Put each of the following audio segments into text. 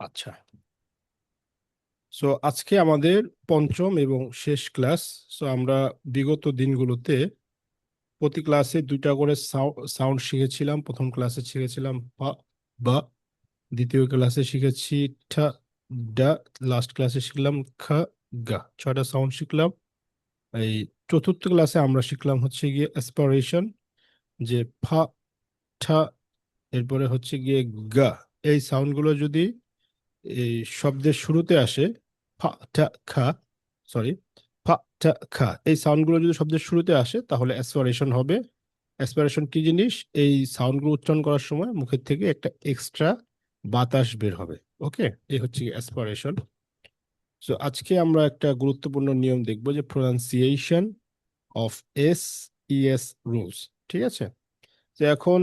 আচ্ছা, সো আজকে আমাদের পঞ্চম এবং শেষ ক্লাস। সো আমরা বিগত দিনগুলোতে প্রতি ক্লাসে দুইটা করে সাউন্ড শিখেছিলাম। প্রথম ক্লাসে শিখেছিলাম পা, বা। দ্বিতীয় ক্লাসে শিখেছি ঠা, ডা। লাস্ট ক্লাসে শিখলাম খা, গা। ছয়টা সাউন্ড শিখলাম। এই চতুর্থ ক্লাসে আমরা শিখলাম হচ্ছে গিয়ে অ্যাসপারেশন, যে ফা, ঠা, এরপরে হচ্ছে গিয়ে গা। এই সাউন্ডগুলো যদি এই শব্দের শুরুতে আসে, ফা টা খা, সরি, ফা টা খা, এই সাউন্ডগুলো যদি শব্দের শুরুতে আসে তাহলে অ্যাসপারেশন হবে। অ্যাসপারেশন কি জিনিস? এই সাউন্ডগুলো উচ্চারণ করার সময় মুখের থেকে একটা এক্সট্রা বাতাস বের হবে। ওকে, এই হচ্ছে অ্যাসপারেশন। সো আজকে আমরা একটা গুরুত্বপূর্ণ নিয়ম দেখব, যে প্রোনাউন্সিয়েশন অফ ইএস রুলস। ঠিক আছে, তো এখন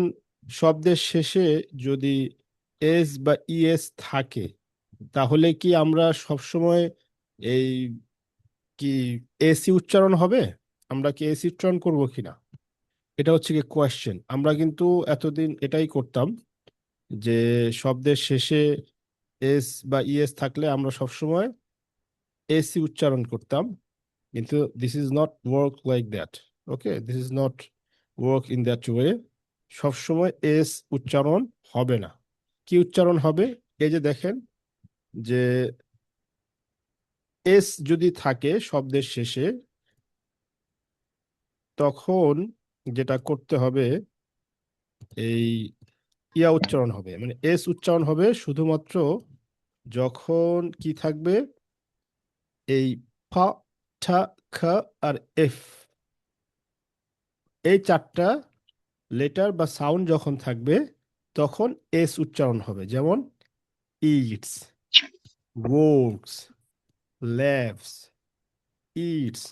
শব্দের শেষে যদি এস বা ইএস থাকে, তাহলে কি আমরা সবসময় এই কি এসি উচ্চারণ হবে? আমরা কি এসি উচ্চারণ করব কিনা, এটা হচ্ছে কি কোয়েশ্চেন। আমরা কিন্তু এতদিন এটাই করতাম, যে শব্দের শেষে এস বা ইএস থাকলে আমরা সবসময় এসি উচ্চারণ করতাম। কিন্তু this is not work like that. Okay, this is not work in that way. সবসময় এস উচ্চারণ হবে না। কি উচ্চারণ হবে? এই যে দেখেন, যে এস যদি থাকে শব্দের শেষে, তখন যেটা করতে হবে, এই ইয়া উচ্চারণ হবে, মানে এস উচ্চারণ হবে শুধুমাত্র যখন কি থাকবে, এই ফা, ঠা, খা আর এফ, এই চারটা লেটার বা সাউন্ড যখন থাকবে তখন এস উচ্চারণ হবে। যেমন eats, works, loves, eats,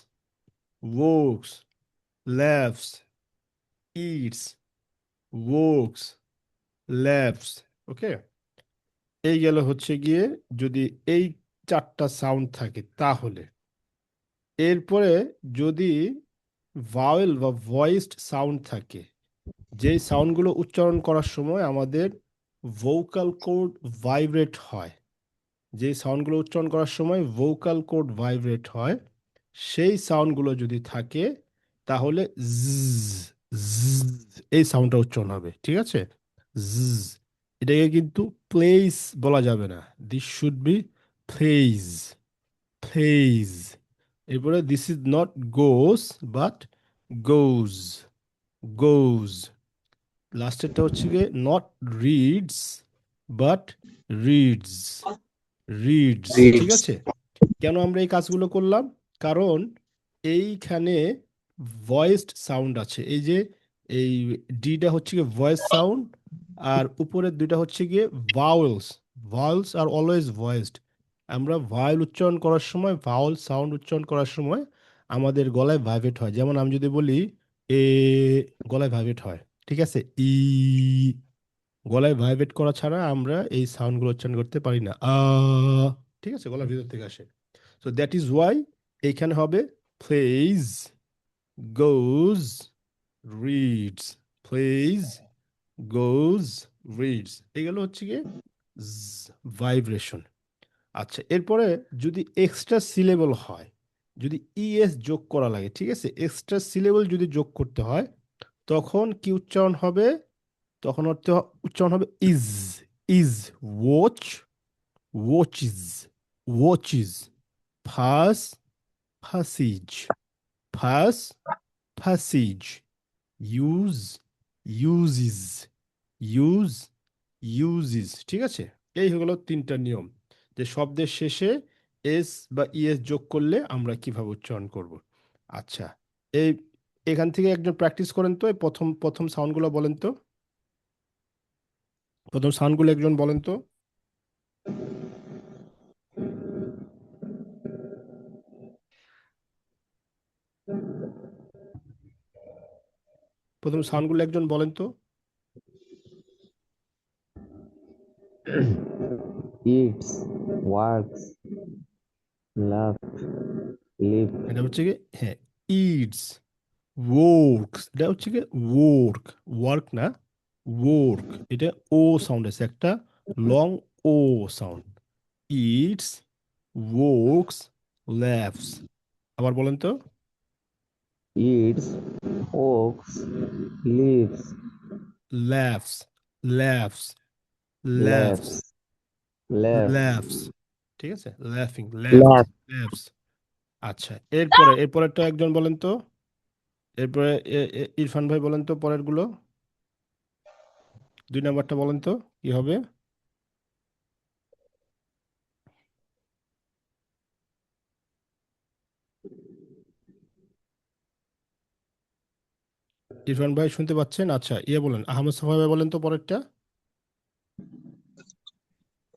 works, loves, eats, works, loves. Okay, এই গেল হচ্ছে গিয়ে যদি এই চারটা সাউন্ড থাকে তাহলে। এরপরে যদি ভাওয়েল বা ভয়েসড সাউন্ড থাকে, যেই সাউন্ডগুলো উচ্চারণ করার সময় আমাদের ভোকাল কোড ভাইব্রেট হয়, যেই সাউন্ডগুলো উচ্চারণ করার সময় ভোকাল কোড ভাইব্রেট হয়, সেই সাউন্ডগুলো যদি থাকে তাহলে জ্জ, জ্জ, এই সাউন্ডটা উচ্চারণ হবে। ঠিক আছে, জ্জ। এটাকে কিন্তু প্লেস বলা যাবে না, this should be plays, plays. এরপরে this is not goes but goes, goes. লাস্টেরটা হচ্ছে গিয়ে not reads but reads, reads. ঠিক রিডস। আছে, কেন আমরা এই কাজগুলো করলাম? কারণ এইখানে ভয়েসড সাউন্ড আছে। এই যে এই ডিটা হচ্ছে গিয়ে ভয়েস সাউন্ড, আর উপরের দুইটা হচ্ছে গিয়ে vowels. Vowels are always voiced. আমরা ভাওয়েল উচ্চারণ করার সময়, ভাওয়েল সাউন্ড উচ্চারণ করার সময় আমাদের গলায় ভাইব্রেট হয়। যেমন আমি যদি বলি এ, গলায় ভাইব্রেট হয়। ঠিক আছে, ই, গলায় ভাইব্রেট করা ছাড়া আমরা এই সাউন্ডগুলো উচ্চারণ করতে পারি না। ঠিক আছে, গলার ভিতর থেকে আসে। সো দ্যাট ইজ ওয়াই এইখানে হবে প্লেজ, গোজ, রিডস, প্লেজ, গোজ, রিডস। এগুলো হচ্ছে গিয়ে ভাইব্রেশন। আচ্ছা, এরপরে যদি এক্সট্রা সিলেবল হয়, যদি ইএস যোগ করা লাগে, ঠিক আছে, এক্সট্রা সিলেবল যদি যোগ করতে হয়, তখন কি উচ্চারণ হবে? তখন উচ্চারণ হবে is, is, watch, watches, watches, pass, passes, pass, passes, use, uses, use, uses. ঠিক আছে, এই হলো তিনটা নিয়ম, যে শব্দের শেষে এস বা ইএস যোগ করলে আমরা কিভাবে উচ্চারণ করব। আচ্ছা, এই এখান থেকে একজন প্র্যাকটিস করেন তো, এই প্রথম প্রথম সাউন্ডগুলো বলেন তো, প্রথম সাউন্ডগুলো একজন বলেন তো, প্রথম সাউন্ডগুলো একজন বলেন তো। Eats, works, love, live. এটা হচ্ছে কি, হ্যাঁ, ইটস, ওয়ার্কস, এটা হচ্ছে কি ওয়ার্ক, ওয়ার্ক না, ওয়ার্ক। এটা ও সাউন্ড আছে, একটা long O sound. eats, walks, laughs. আবার বলেন তো। eats, walks, lives, laughs, laughs, laughs, laughs, laughs, laughs. ঠিক আছে, laughing, laughs, laughs. laughs. আচ্ছা, এরপরেরটা একজন বলেন তো। এরপরে ইরফান ভাই বলেন তো পরের গুলো। 2 নাম্বারটা বলেন তো কি হবে। ইরফান ভাই শুনতে পাচ্ছেন? আচ্ছা, বলেন, আহমদ সাফা ভাই বলেন তো পরেরটা।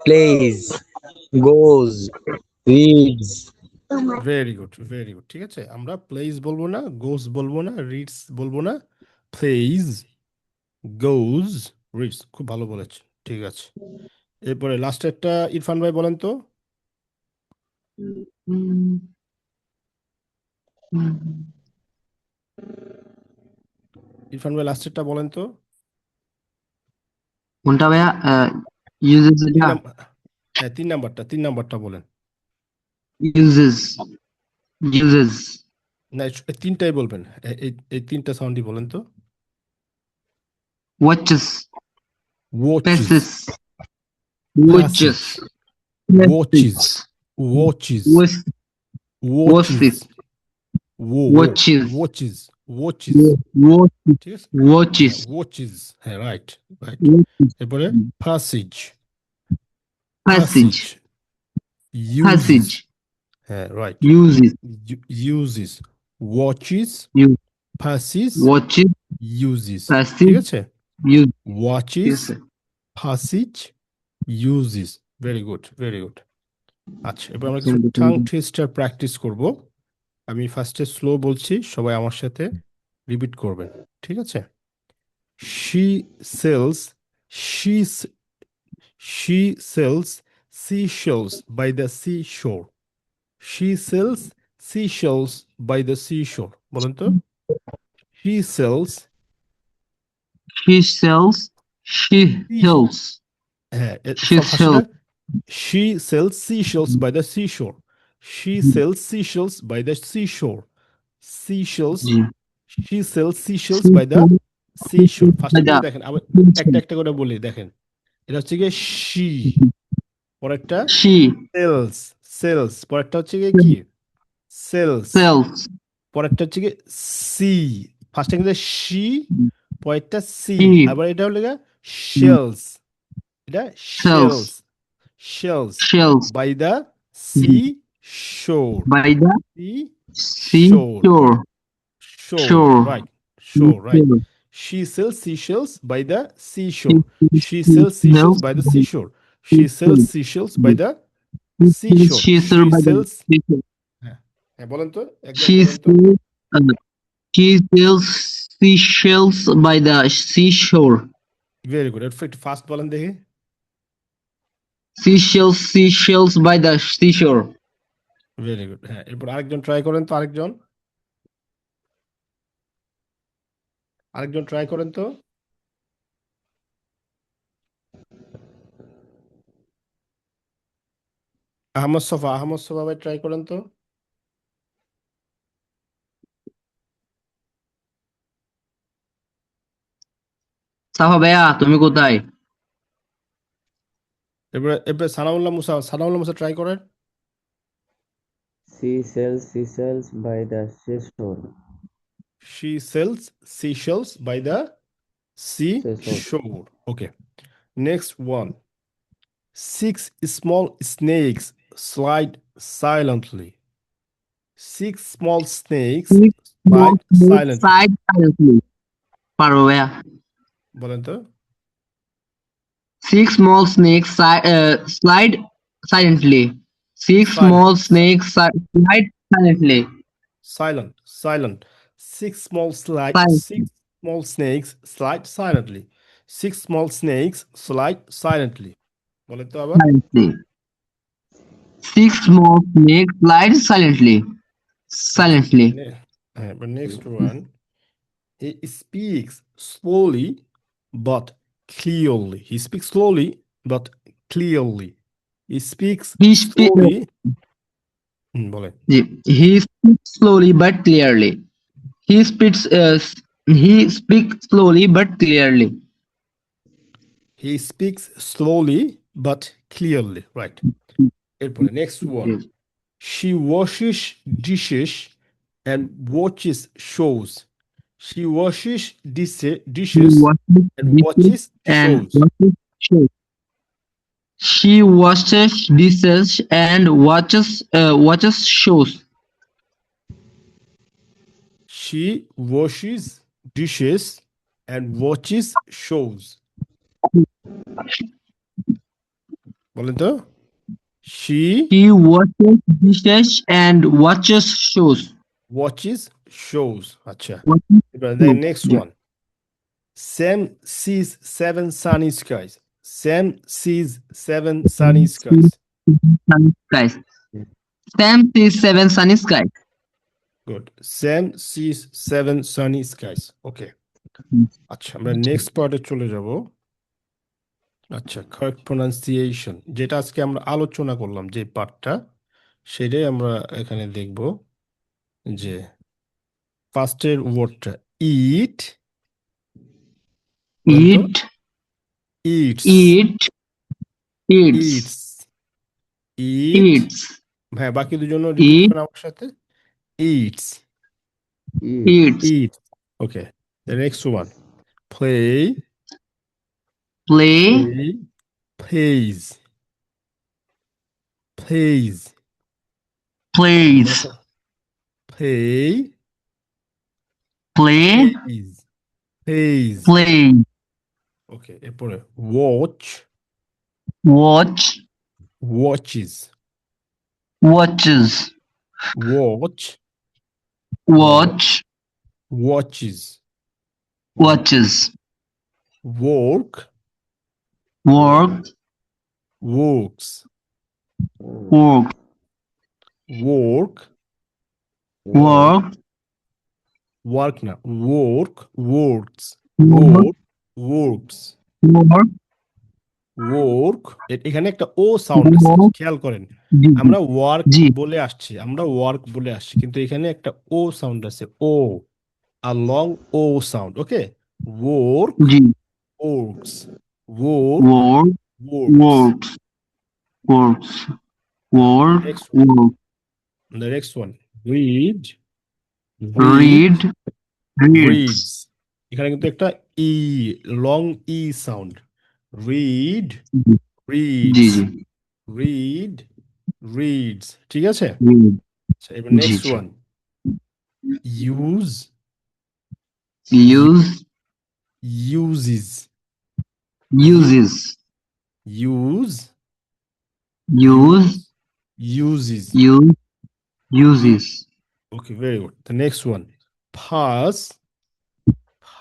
plays, goes, reads, very good, very good. ঠিক আছে, আমরা প্লেস বলবো না, গোস বলবো না, রিডস বলবো না, প্লেস, গোজ, রিডস। খুব ভালো বলেছেন, ঠিক আছে। এরপরে লাস্টেরটা ইরফান ভাই বলেন তো। ইরফান ভাই লাস্টেরটা বলেন তো। কোনটা ভাইয়া? uses তিন এটা নাম্বার, হ্যাঁ 3 নাম্বারটা বলেন। uses uses না, এই তিনটাই বলবেন, এই 3টা সাউন্ডই বলেন তো। watches, watches, passes, passage, watches, watches, passes, watches, was- watches, watches, watches, watches, watches. watches, ঠিক আছে, হ্যাঁ watches, ওয়াচেস, হ্যাঁ রাইট, রাইট। watches, এরপরে passage, passage, passage, uses, passage, হ্যাঁ right, uses, uses, watches, use, passage, watches, uses. ঠিক passage, আছে, use. Watches, Yes, sir. Passage, uses. Very good, very good. আচ্ছা, এবার আমরা কিছু টাং টুইস্টার প্র্যাকটিস করব। আমি ফার্স্টে স্লো বলছি, সবাই আমার সাথে রিপিট করবেন, ঠিক আছে। She sells, she she sells seashells by the seashore. She sells seashells by the seashore. বলেন তো। She sells, She sells, she sea- hills, হ্যাঁ she সব হাসি না। sells, She sells seashells by the seashore. She sells seashells by the seashore. Seashells, she sells seashells by the seashore. ফার্স্টে থেকে দেখেন, আবার একটা একটা করে বলি, দেখেন। এটা হচ্ছে গিয়ে she, পরেরটা she সেলস, সেলস, পরেরটা হচ্ছে গিয়ে কি, সেলস, sells, পরেরটা হচ্ছে গিয়ে সি, ফার্স্টে কিন্তু she, পরেরটা সি, she আবার এটা হলো গিয়ে শেলস, এটা sells, shells, shells shells by the sea shore, by the sea shore, seashore, shore, shore, right, shore, right. shore. She sells seashells by the She seashore. She sells seashells sells, by the seashore. She sells seashells by the seashore. she She sells by the sells, seashore. হ্যাঁ হ্যাঁ বলেন তো, একজন She বলেন তো। sells, uh, she sells seashells by the seashore. Very good, একটু fast বলেন দেখি। Seashells, seashells by the seashore. Very good, হ্যাঁ এরপর আরেকজন ট্রাই করেন তো, আরেকজন ট্রাই করেন তো। আহমদ সফা ভাই ট্রাই করেন তো। সাফা ভাইয়া তুমি কোথায়? এরপরে সানাউল্লাহ মুসা ট্রাই করেন। She sells seashells by the seashore. She sells seashells by the sea Seashore. shore. Okay. Next one. 6 small snakes slide silently. 6 small snakes Six small slide snakes silently. side silently. পারো ভাইয়া? বলেন তো। Six small snakes slide silently. Six small Silent. snakes slide silently. Silent. Silent. 6 small snakes slide silently. 6 small snakes slide silently. বলেন তো আবার। Silently. Six small snakes slide silently. আচ্ছা। Silently. হ্যাঁ, but next one. He speaks slowly but clearly. He speaks slowly but clearly. He speaks He speaks. slowly. বলেন। He speaks slowly but clearly. He speaks slowly but clearly. He speaks slowly but clearly. Right. এরপরে next one. Yes. She washes dishes and watches shows. She washes dishes and watches shows. She washes dishes and watches shows. She washes dishes and watches shows. বলেন তো? She He washes dishes and watches shows. watches shows. আচ্ছা। Watches এবার the shows. next Yeah. one. Sam sees 7 sunny skies. Sam sees 7 sunny skies. Sunny skies. Sam sees 7 sunny skies. Good. Sam sees 7 sunny skies. Okay. আচ্ছা আমরা next পার্টে চলে যাব। আচ্ছা correct pronunciation যেটা আজকে আমরা আলোচনা করলাম যে পার্টটা সেটাই আমরা এখানে দেখব যে ফার্স্টের ওয়ার্ডটা eat Eat, eats eat, eats, eats eat eats, হ্যাঁ বাকি দুজন রিপিট eat, করেন আমার সাথে eats Eat. eats, eat okay the next one play play, plays plays plays, play play, plays plays play, okay এরপরে watch watch, watches watches, watch watch, watches watches, work work, works work, work work, work না work works work, work works work, work এখানে একটা ও sound আছে work, খেয়াল করেন জি, আমরা work জি, বলে আসছি কিন্তু এখানে একটা ও সাউন্ড আছে ও a long o sound okay work G, works work work, works works, work, next work, the next one read read, reads, reads এখানে কিন্তু একটা E long E sound read জি, reads জি, read reads ঠিক আছে read, আচ্ছা এবার জি, নেক্সট জি। One use use, uses uses, use use, uses uses, okay very good the next one pass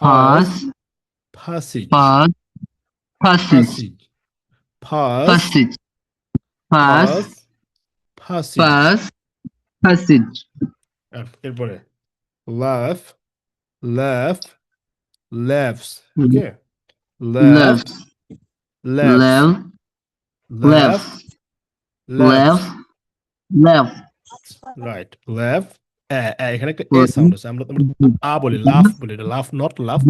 pass, passage pass, passage, passage passage, pass, passage pass, passage, এরপরে laugh laughs okay laugh left, laughs left, left, right laugh এখানে একটা a sound আছে আমরা আ বলি লাফ বলি এটা লাফ নট লাফ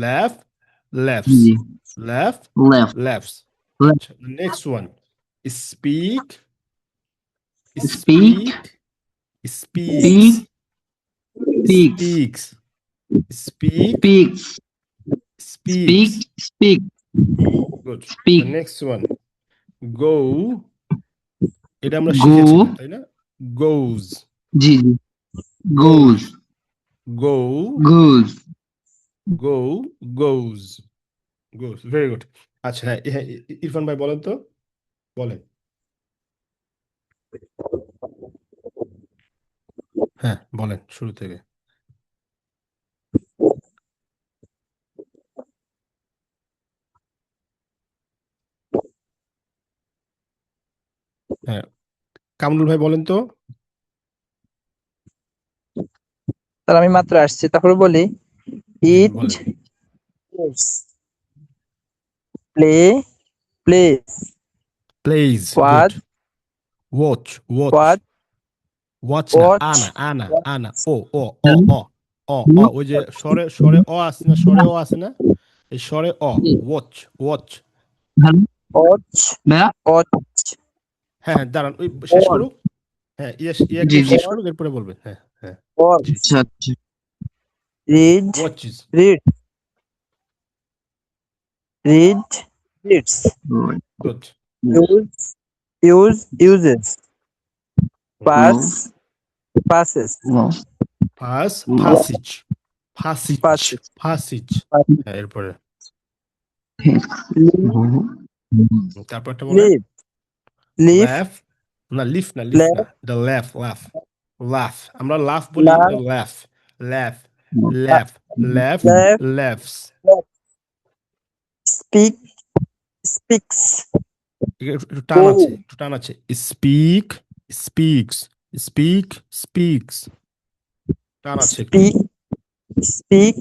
laugh laughs জি, laugh left, laughs Left. আচ্ছা, the next one speak Speak. speaks Speaks. speaks Speak, speak, good speak. the next one go এটা আমরা Go. শিখেছিলাম তাই না goes জি, জি, goes, go goes, goes very good আচ্ছা হ্যাঁ ইরফান ভাই বলেন তো বলেন হ্যাঁ বলেন শুরু থেকে হ্যাঁ কামরুল ভাই বলেন তো স্যার আমি মাত্র আসছি তারপরে বলি ইট বলেন play place plays, What? good. Watch, watch. What? Watch না Watch. আনা ও ওই যে স্বরে অ আছে না, স্বরে অ আছে না, এই স্বরে অ, ওয়াচ ওয়াচ। Watch. ভাইয়া Watch. হ্যাঁ হ্যাঁ দাঁড়ান, ওই শেষ Watch. করুক। হ্যাঁ জি একদম জি শেষ করুক, এরপরে বলবেন। হ্যাঁ হ্যাঁ Watch. জি। আচ্ছা আচ্ছা Read. Watches, Read. Read. Reads. Good. Use. Uses. Pass. Passes. Pass, passes, passes, Passes. Passes. হ্যাঁ এরপরে তারপরটা বলেন। Leave. Leave. ল্যাফ না, লিফ না, লিফ না, দ্য ল্যাফ, লাফ, লাফ। আমরা লাফ বলি, Laugh. ল্যাফ, ল্যাফ, ল্যাফ, ল্যাফ, Laugh. ল্যাফস। Speak. Speaks. একটু টান Go. আছে, একটু টান আছে। Speak, speaks, speak, speaks. টান আছে একটু। Speak. Speak.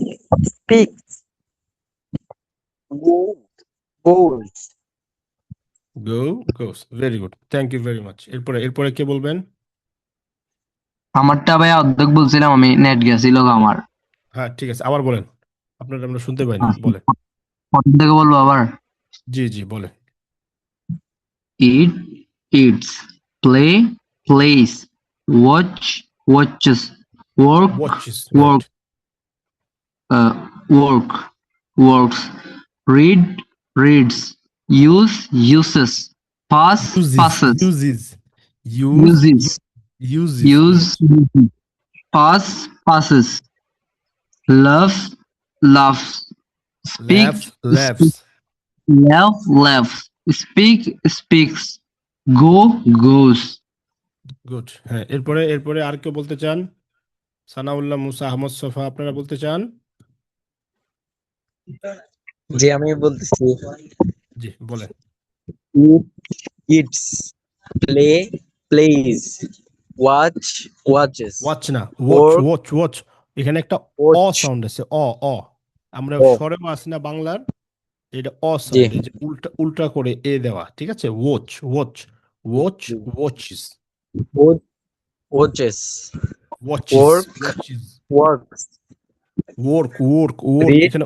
Speaks. Go. Goes. Go, goes. Very good, thank you very much. এরপরে কে বলবেন? আমারটা ভাইয়া অর্ধেক বলছিলাম আমি, নেট গেছিল আমার। হ্যাঁ ঠিক আছে, আবার বলেন, আপনারা আমরা শুনতে পাইনি, বলেন। প্রথম থেকে বলবো আবার। জি জি বলেন। Eat, eats, play, plays, watch, watches, work, ওয়াচিস, work, work, works, read, reads, use, uses, pass, passes, ইউজিস, uses, ইউজিস, use, pass, passes, love, laughs, speak, ল্যাফ, ল্যাফস। laugh, laughs, speak, speaks, go, goes. Good. হ্যাঁ এরপরে আর কেউ বলতে চান? সানাউল্লাহ, মুসা, আহমদ, সফা, আপনারা বলতে চান? জি আমি বলতেছি। জি বলেন। Eat, eats, play, plays, watch, watches, watch না, ওয়াচ, work, ওয়াচ, ওয়াচ। এখানে একটা অ watch. সাউন্ড আছে, অ অ। আমরা ও স্বরেও আছে না বাংলার, এটা অ জি সাউন্ড, এই যে উল্টা উল্টা করে এ দেওয়া, ঠিক আছে? Watch, watch, watch, watches, Watch, watches, watches, work, watches. works, work, work, work. read, এখানে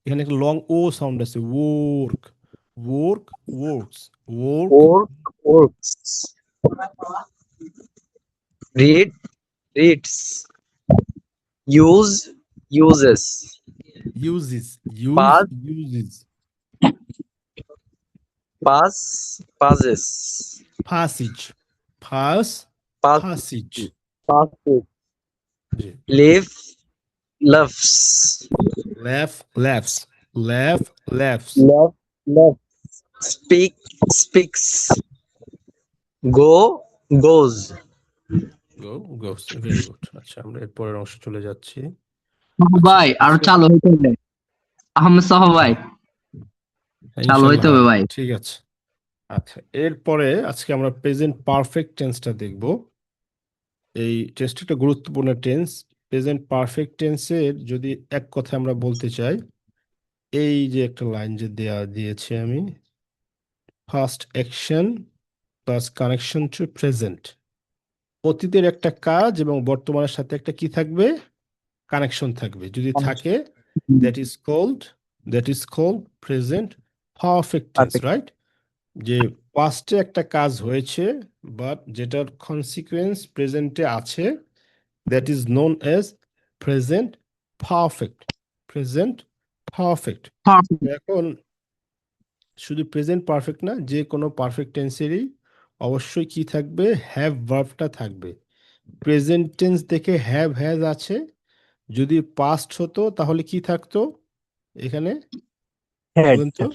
এখানে একটা লং ও সাউন্ড আছে, work, work, works, work, work, works, read, reads, use, uses, uses, pass, uses, pass, passes, passes, pass, pass, passes. passes, জি। live, loves, laugh, laughs, laugh, laughs. love, loves, speak, speaks, go, goes. Go, goes. Very good. আচ্ছা আমরা এর পরের অংশে চলে যাচ্ছি। ভাই আরো আজকে- চালু হইতে হবে। আহমেদ সাহা ভাই হ্যাঁ, চালু হইতে ইনশাল্লাহ হবে ভাই, ভাই। ঠিক আছে। আচ্ছা এরপরে আজকে আমরা প্রেজেন্ট পারফেক্ট টেন্সটা দেখব। এই টেন্সটা একটা গুরুত্বপূর্ণ টেন্স। প্রেজেন্ট পারফেক্ট টেন্সের যদি এক কথা আমরা বলতে চাই, এই যে একটা লাইন যে দিয়েছি আমি, first action plus connection to present. অতীতের একটা কাজ এবং বর্তমানের সাথে একটা কি থাকবে? কানেকশন থাকবে। যদি থাকে, that is called present perfect tense, Perfect. Right? যে পাস্টে একটা কাজ হয়েছে, বাট যেটার কনসিকুয়েন্স প্রেজেন্টে আছে, that is known as present perfect. Present perfect. এখন শুধু প্রেজেন্ট পারফেক্ট না, যে কোনো পারফেক্ট টেন্সেরই অবশ্যই কি থাকবে? হ্যাভ ভার্বটা থাকবে। প্রেজেন্ট টেন্স দেখে হ্যাভ হ্যাজ আছে, যদি পাস্ট হতো তাহলে কি থাকতো এখানে? Head. বলেন তো।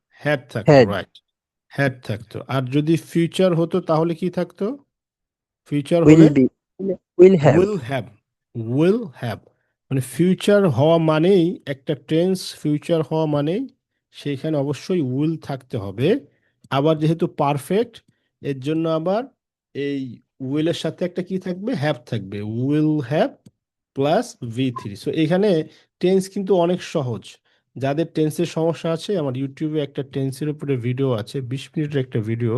হ্যাড থাকতো, Head. রাইট, হ্যাড থাকতো। আর যদি ফিউচার হতো তাহলে কি থাকতো? ফিউচার Will হলে be. Will have. Will have, will have. মানে ফিউচার হওয়া মানেই, একটা টেন্স ফিউচার হওয়া মানেই সেইখানে অবশ্যই উইল থাকতে হবে। আবার যেহেতু পারফেক্ট, এর জন্য আবার এই উইলের সাথে একটা কি থাকবে? হ্যাভ থাকবে। Will have plus V3। So এখানে টেন্স কিন্তু অনেক সহজ। যাদের টেন্সের সমস্যা আছে, আমার ইউটিউবে একটা টেন্সের উপরে ভিডিও আছে, 20 মিনিটের একটা ভিডিও।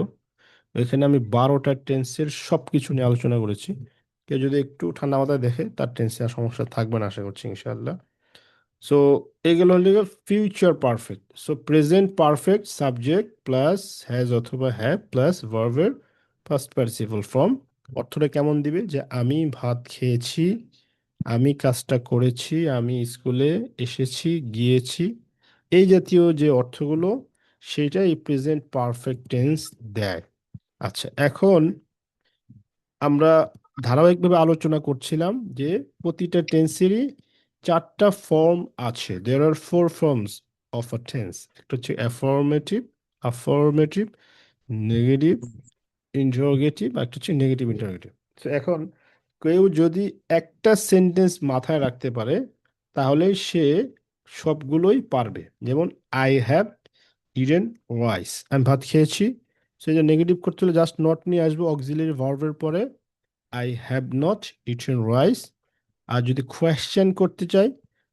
এখানে আমি 12টা টেন্সের সব কিছু নিয়ে আলোচনা করেছি। কেউ যদি একটু ঠান্ডা মাথায় দেখে, তার টেন্সে আর সমস্যা থাকবে না আশা করছি ইনশাআল্লাহ। সো এগুলো হলো future perfect. So present perfect subject plus has অথবা হ্যাভ প্লাস ভার্বের ফার্স্ট পার্টিসিপল ফর্ম। অর্থটা কেমন দিবে? যে আমি ভাত খেয়েছি, আমি কাজটা করেছি, আমি স্কুলে এসেছি, গিয়েছি, এই জাতীয় যে অর্থগুলো, সেটা এই প্রেজেন্ট পারফেক্ট টেন্স দেয়। আচ্ছা, এখন আমরা ধারাবাহিকভাবে আলোচনা করছিলাম যে প্রতিটা টেন্সেরই 4টা ফর্ম আছে। দেয়ার আর 4 ফর্মস অফ আ টেন্স। একটা হচ্ছে অ্যাফার্মেটিভ, আফার্মেটিভ, নেগেটিভ, ইন্টারোগেটিভ, আর একটা হচ্ছে নেগেটিভ ইন্টারোগেটিভ। তো এখন কেউ যদি একটা সেন্টেন্স মাথায় রাখতে পারে, তাহলে সে সবগুলোই পারবে। যেমন আই হ্যাভ ইটেন রাইস, আমি ভাত খেয়েছি। সেই যে নেগেটিভ করতে হলে জাস্ট নট নিয়ে আসবো অক্সিলারি ভার্বের পরে, I have not eaten rice. আর যদি কোয়েশ্চেন করতে চাই,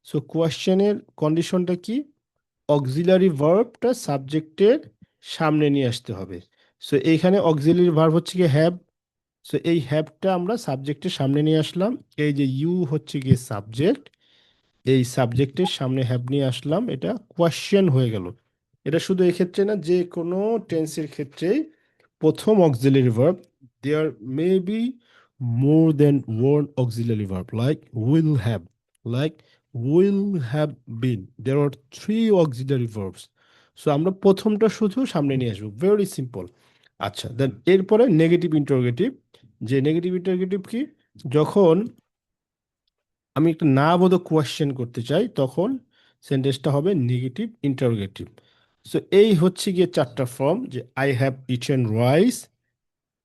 সো কোয়েশ্চেনের কন্ডিশনটা কি? অক্সিলারি ভার্বটা সাবজেক্টের সামনে নিয়ে আসতে হবে। সো এইখানে অক্সিলারি ভার্ব হচ্ছে কি হ্যাভ। সো এই হ্যাভটা আমরা সাবজেক্টের সামনে নিয়ে আসলাম। এই যে ইউ হচ্ছে গিয়ে সাবজেক্ট, এই সাবজেক্টের সামনে হ্যাভ নিয়ে আসলাম, এটা কোয়েশ্চেন হয়ে গেল। এটা শুধু এক্ষেত্রে না, যে কোনো টেন্সের ক্ষেত্রেই প্রথম auxiliary verb, there may be more than one auxiliary verb, like will have, like will have been, there are 3 auxiliary verbs. So আমরা প্রথমটা শুধু সামনে নিয়ে আসবো, ভেরি সিম্পল। আচ্ছা, দেন এরপরে নেগেটিভ ইন্টারোগেটিভ। যে নেগেটিভ ইন্টারোগেটিভ কি? যখন আমি একটা না বোধক কোয়েশ্চেন করতে চাই, তখন সেন্টেন্সটা হবে নেগেটিভ ইন্টারোগেটিভ। সো এই হচ্ছে গিয়ে 4টা ফর্ম। যে আই হ্যাভ ইটেন রাইস,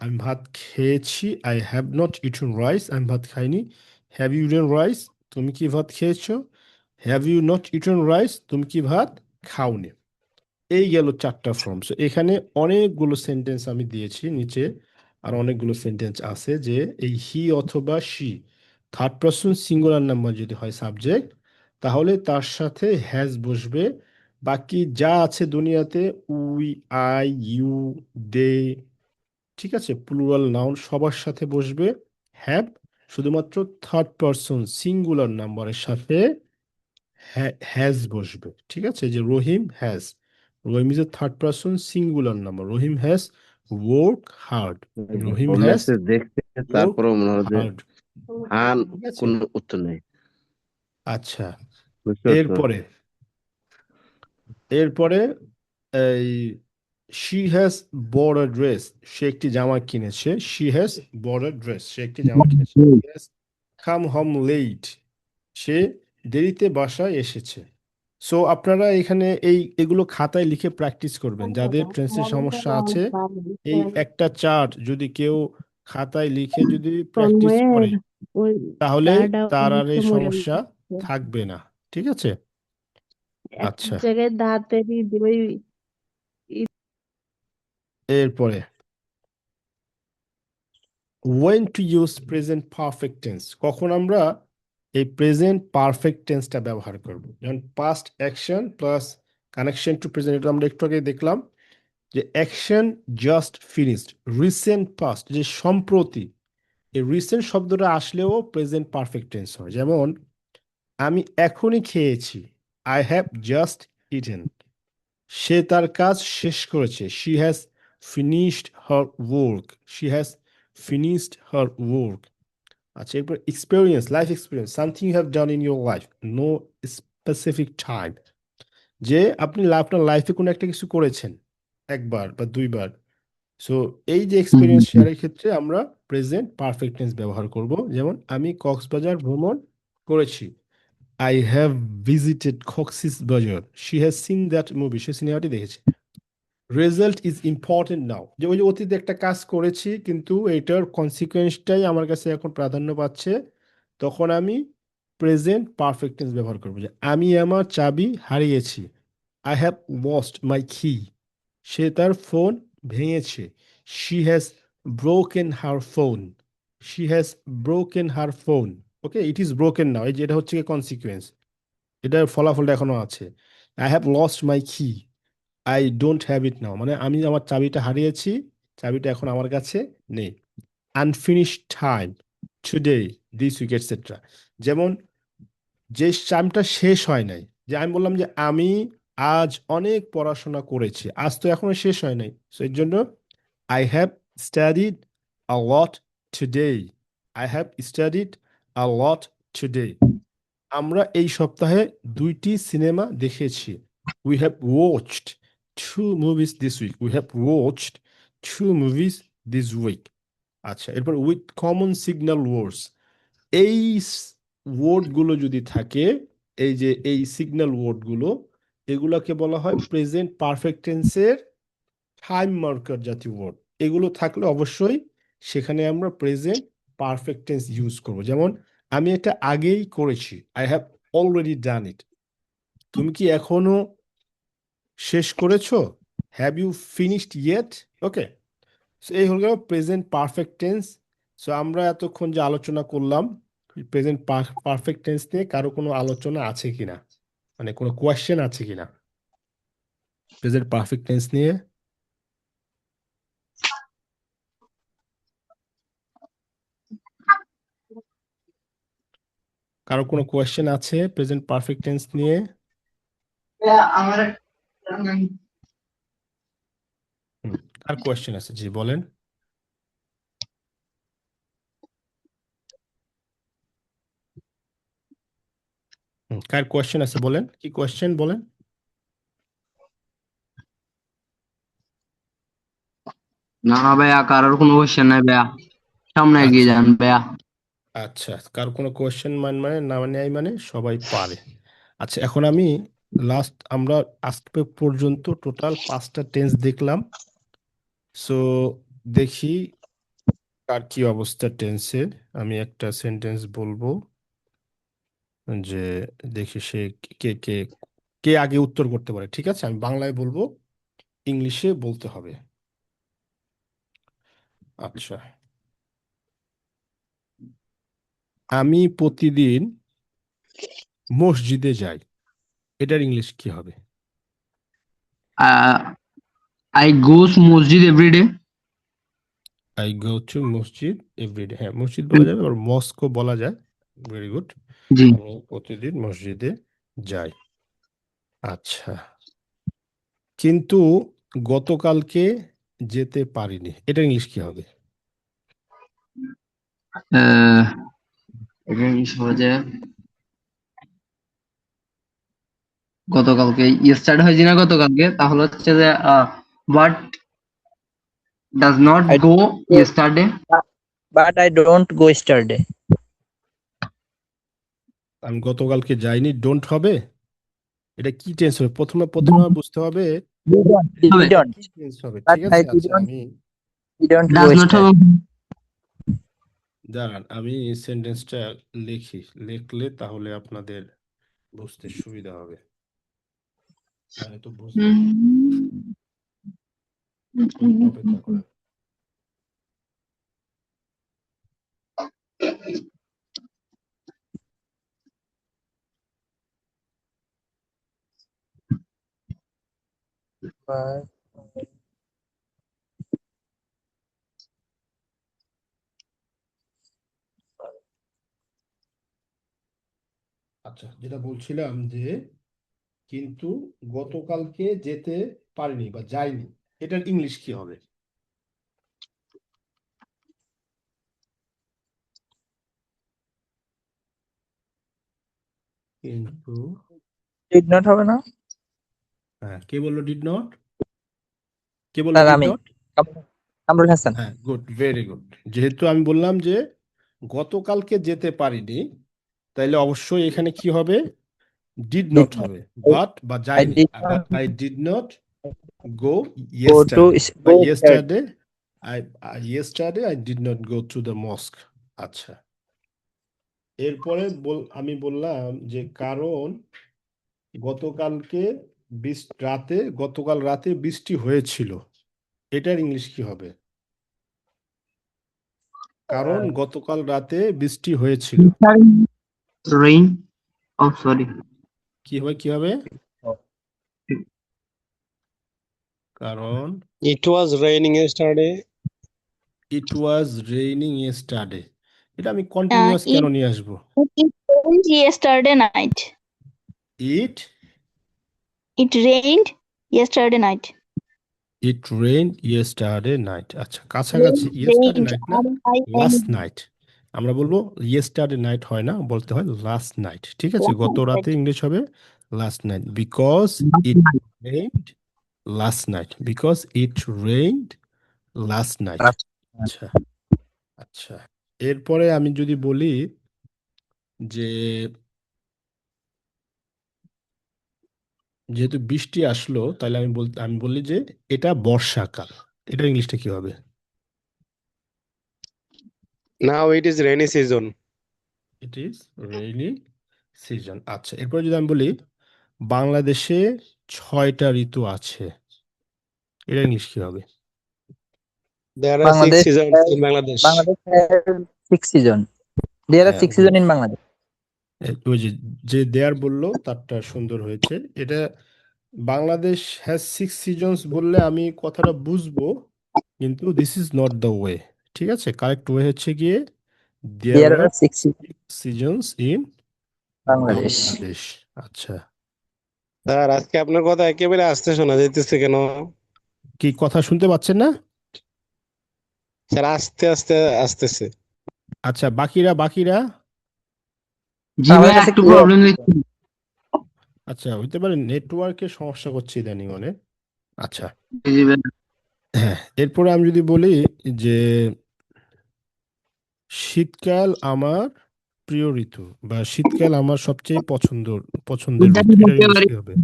আমি ভাত খেয়েছি। I have not eaten rice, আমি ভাত খাইনি। হ্যাভ ইউ ইটেন রাইস, তুমি কি ভাত খেয়েছো? Have you not eaten rice, তুমি কি ভাত খাওনি? এই গেল 4টা ফর্ম। সো এখানে অনেকগুলো সেন্টেন্স আমি দিয়েছি নিচে, আর অনেকগুলো সেন্টেন্স আছে। যে এই হি অথবা she, third person singular number যদি হয় সাবজেক্ট, তাহলে তার সাথে হ্যাজ বসবে। বাকি যা আছে দুনিয়াতে, উই, আই, ইউ, দে, ঠিক আছে, প্লুরাল নাউন সবার সাথে বসবে হ্যাভ। শুধুমাত্র থার্ড পারসন সিঙ্গুলার নাম্বারের সাথে হ্যাজ বসবে। ঠিক আছে, যে Rahim has, Rahim is a third person singular number, Rahim has work hard, Rahim has message দেখতে ওয়ার্ক তারপরে মনে হয় যে হার্ড। হান ঠিক আছে, কোনো উত্তর নেই, আচ্ছা। বুঝতে পারছো? এরপরে এরপরে এই শি হ্যাজ বড় ড্রেস, সে একটি জামা কিনেছে। শি হ্যাজ বড় ড্রেস, সে একটি জামা কিনেছে। কাম হোম লেট, সে দেরিতে বাসায় এসেছে। সো আপনারা এখানে এগুলো খাতায় লিখে প্র্যাকটিস করবেন। যাদের ট্রেন্সের সমস্যা আছে, এই একটা চার্ট যদি কেউ খাতায় লিখে যদি প্র্যাকটিস করে, তাহলে তার আর এই সমস্যা থাকবে না। ঠিক আছে, আচ্ছা। এরপরে when to use present perfect tense, কখন আমরা এই প্রেজেন্ট পারফেক্ট টেন্সটা ব্যবহার করব। যেমন past action plus connection to present, এটা আমরা একটু আগে দেখলাম। যে action just finished, recent past, যে সম্প্রতি, এই রিসেন্ট শব্দটা আসলেও প্রেজেন্ট পারফেক্ট টেন্স হয়। যেমন আমি এখনই খেয়েছি, আই হ্যাভ জাস্ট ইটেন। সে তার কাজ শেষ করেছে, she has finished her work, she has finished her work. আচ্ছা, এরপর experience, life experience, something you have done in your life, no specific time. যে আপনি আপনার লাইফে কোনো একটা কিছু করেছেন একবার বা দুইবার। সো এই যে এক্সপিরিয়েন্স শেয়ারের ক্ষেত্রে আমরা প্রেজেন্ট পারফেক্ট টেন্স ব্যবহার করব। যেমন আমি কক্সবাজার ভ্রমণ করেছি, I have visited Cox's Bazar, she has seen that movie, সে সিনেমাটি দেখেছে। রেজাল্ট ইজ ইম্পর্টেন্ট নাও, যে ওই যে অতীতে একটা কাজ করেছি কিন্তু এটার কনসিকুয়েন্সটাই আমার কাছে এখন প্রাধান্য পাচ্ছে, তখন আমি প্রেজেন্ট পারফেক্ট টেন্স ব্যবহার করবো। যে আমি আমার চাবি হারিয়েছি, আই হ্যাভ লস্ট মাই কি, সে তার ফোন ভেঙেছে, she has broken her phone, she has broken her phone. Okay, it is broken now, এই যে এটা হচ্ছে কনসিকুয়েন্স, এটার ফলাফলটা এখনো আছে। আই হ্যাভ লস্ট মাই কি, আই ডোন্ট হ্যাভ ইট নাও, মানে আমি আমার চাবিটা হারিয়েছি, চাবিটা এখন আমার কাছে নেই। Unfinished time, today, this week, etcetera. যেমন যে টাইমটা শেষ হয় নাই, যে আমি বললাম যে আমি আজ অনেক পড়াশোনা করেছি, আজ তো এখনো শেষ হয় নাই, সো এর জন্য I have studied a lot today, I have studied a lot today. আমরা এই সপ্তাহে 2টি সিনেমা দেখেছি। We have watched 2 movies this week, we have watched 2 movies this week. আচ্ছা, এরপর উইথ কমন সিগন্যাল ওয়ার্ডস, এই ওয়ার্ডগুলো যদি থাকে, এই যে এই সিগন্যাল ওয়ার্ডগুলো, এগুলোকে বলা হয় প্রেজেন্ট পারফেক্ট টেন্সের টাইম মার্কার জাতীয় ওয়ার্ড। এগুলো থাকলে অবশ্যই সেখানে আমরা প্রেজেন্ট পারফেক্ট টেন্স ইউজ করব। যেমন আমি এটা আগেই করেছি, I have already done it. তুমি কি এখনো শেষ করেছো, have you finished yet? Okay, so এই হলো প্রেজেন্ট পারফেক্ট টেন্স। সো আমরা এতক্ষণ যে আলোচনা করলাম প্রেজেন্ট পারফেক্ট টেন্স নিয়ে, কারো কোনো আলোচনা আছে কিনা, মানে কোনো কোয়েশ্চেন আছে কিনা প্রেজেন্ট পারফেক্ট টেন্স নিয়ে? কারো কোনো কোয়েশ্চেন আছে প্রেজেন্ট পারফেক্ট টেন্স নিয়ে? কার কোয়েশ্চেন আছে, জি বলেন। কার কোয়েশ্চেন আছে বলেন, কি কোয়েশ্চেন বলেন। না না ভাইয়া, কারোর কোনো কোশ্চেন নাই ভাইয়া, সামনে এগিয়ে আচ্ছা যান ভাইয়া। আচ্ছা, কার কোনো কোয়েশ্চেন মানে না নেই, মানে সবাই পারে। আচ্ছা, এখন আমি আমরা আজকে পর্যন্ত টোটাল 5টা টেন্স দেখলাম। সো দেখি কার কি অবস্থা টেন্সের। আমি একটা সেন্টেন্স বলবো, যে দেখি সে কে কে কে আগে উত্তর করতে পারে। ঠিক আছে, আমি বাংলায় বলবো, ইংলিশে বলতে হবে। আচ্ছা, আমি প্রতিদিন মসজিদে যাই, এটার ইংলিশ কি হবে? I goes masjid every day. I go to masjid every day, হ্যাঁ মসজিদ বলা যাবে, আবার মস্কও বলা যায়। Very good. জি। আমি প্রতিদিন মসজিদে যাই। আচ্ছা, কিন্তু গতকালকে যেতে পারিনি, এটা ইংলিশ কি হবে? এটা ইংলিশ হবে যে গতকালকে স্টার্ট হয়েছে না গতকালকে, তাহলে হচ্ছে যে what does not I go go, yesterday. but I don't go yesterday. আমি গতকালকে যাইনি, ডোন্ট হবে। এটা কি টেন্স হবে? প্রথমে আমার বুঝতে হবে হবে এটা Didn't. কি টেন্স হবে। But ঠিক I আছে, আচ্ছা didn't আমি didn't go ডাজ নট হবে। yesterday. দাঁড়ান, আমি সেন্টেন্সটা লিখি, লিখলে তাহলে আপনাদের বুঝতে সুবিধা হবে, মানে তো বুঝবেন। একটু অপেক্ষা করেন। But আচ্ছা, যেটা বলছিলাম যে কিন্তু গতকালকে যেতে পারিনি বা যাইনি, এটার ইংলিশ কি হবে? কিন্তু did not হবে না? হ্যাঁ, কে বললো ডিড নট? কে বললো স্যার ডিড আমি নট? কামরুল হাসান। হ্যাঁ, গুড, ভেরি গুড। যেহেতু আমি বললাম যে গতকালকে যেতে পারিনি, তাইলে অবশ্যই এখানে কি হবে? Did Did not not. হবে, বাট বা I যায়নি, did but not I did not go go to yesterday, বা go yesterday yesterday I did not go to the mosque. আচ্ছা, এরপরে আমি বললাম যে কারণ গতকাল রাতে বৃষ্টি হয়েছিল, এটার ইংলিশ কি হবে? কারণ গতকাল রাতে বৃষ্টি হয়েছিল, রেইন। ও সরি। কি হবে? কারণ It was raining yesterday. It was raining yesterday, এটা আমি কন্টিনিউয়াস কেন It নিয়ে আসবো? rained yesterday night. It It rained yesterday night. It rain yesterday night. আচ্ছা, কাছাকাছি। Yesterday Rained. নাইট না, লাস্ট নাইট। আমরা বলবো ইয়েস্টারডে নাইট হয় না, বলতে হয় লাস্ট নাইট। ঠিক আছে, গত রাতে ইংলিশ হবে last night. Because it rained last night, because it rained last night. আচ্ছা আচ্ছা, এরপরে আমি যদি বলি যে যেহেতু বৃষ্টি আসলো, তাহলে আমি বলি যে এটা বর্ষাকাল। এটা ইংলিশটা কি হবে? Now it is rainy season. It is rainy season. আচ্ছা, এরপরে যদি আমি বলি বাংলাদেশে 6টা ঋতু আছে, এটা ইংলিশ কি হবে? There are six Bangladesh seasons in Bangladesh. Bangladesh has 6 seasons. There are হ্যাঁ, 6 seasons in Bangladesh. ওই যে যে দেয়ার বললো তারটা সুন্দর হয়েছে। এটা বাংলাদেশ হ্যাজ 6 সিজনস বললে আমি কথাটা বুঝবো, কিন্তু this is not the way. ঠিক আছে, কারেক্ট ওয়ে হচ্ছে গিয়ে দেয়ার There war are 6 seasons seasons in in Bangladesh. Bangladesh. আচ্ছা, স্যার আজকে আপনার কথা একেবারে আস্তে শোনা যাইতেছে কেন? কি কথা শুনতে পাচ্ছেন না? স্যার আস্তে আস্তে আসতেছে। আচ্ছা, বাকিরা বাকিরা জি আমার ভাই কাছে একটু clear প্রবলেম দিচ্ছে। আচ্ছা, হইতে পারে নেটওয়ার্কের সমস্যা করছে ইদানিং অনেক। আচ্ছা, জি ভাই। হ্যাঁ, এরপরে আমি যদি বলি যে শীতকাল আমার প্রিয় ঋতু, বা শীতকাল আমার সবচেয়ে পছন্দের ওইটা ঋতু, কি এটা বলতে ইংলিশ পারি? কি হবে?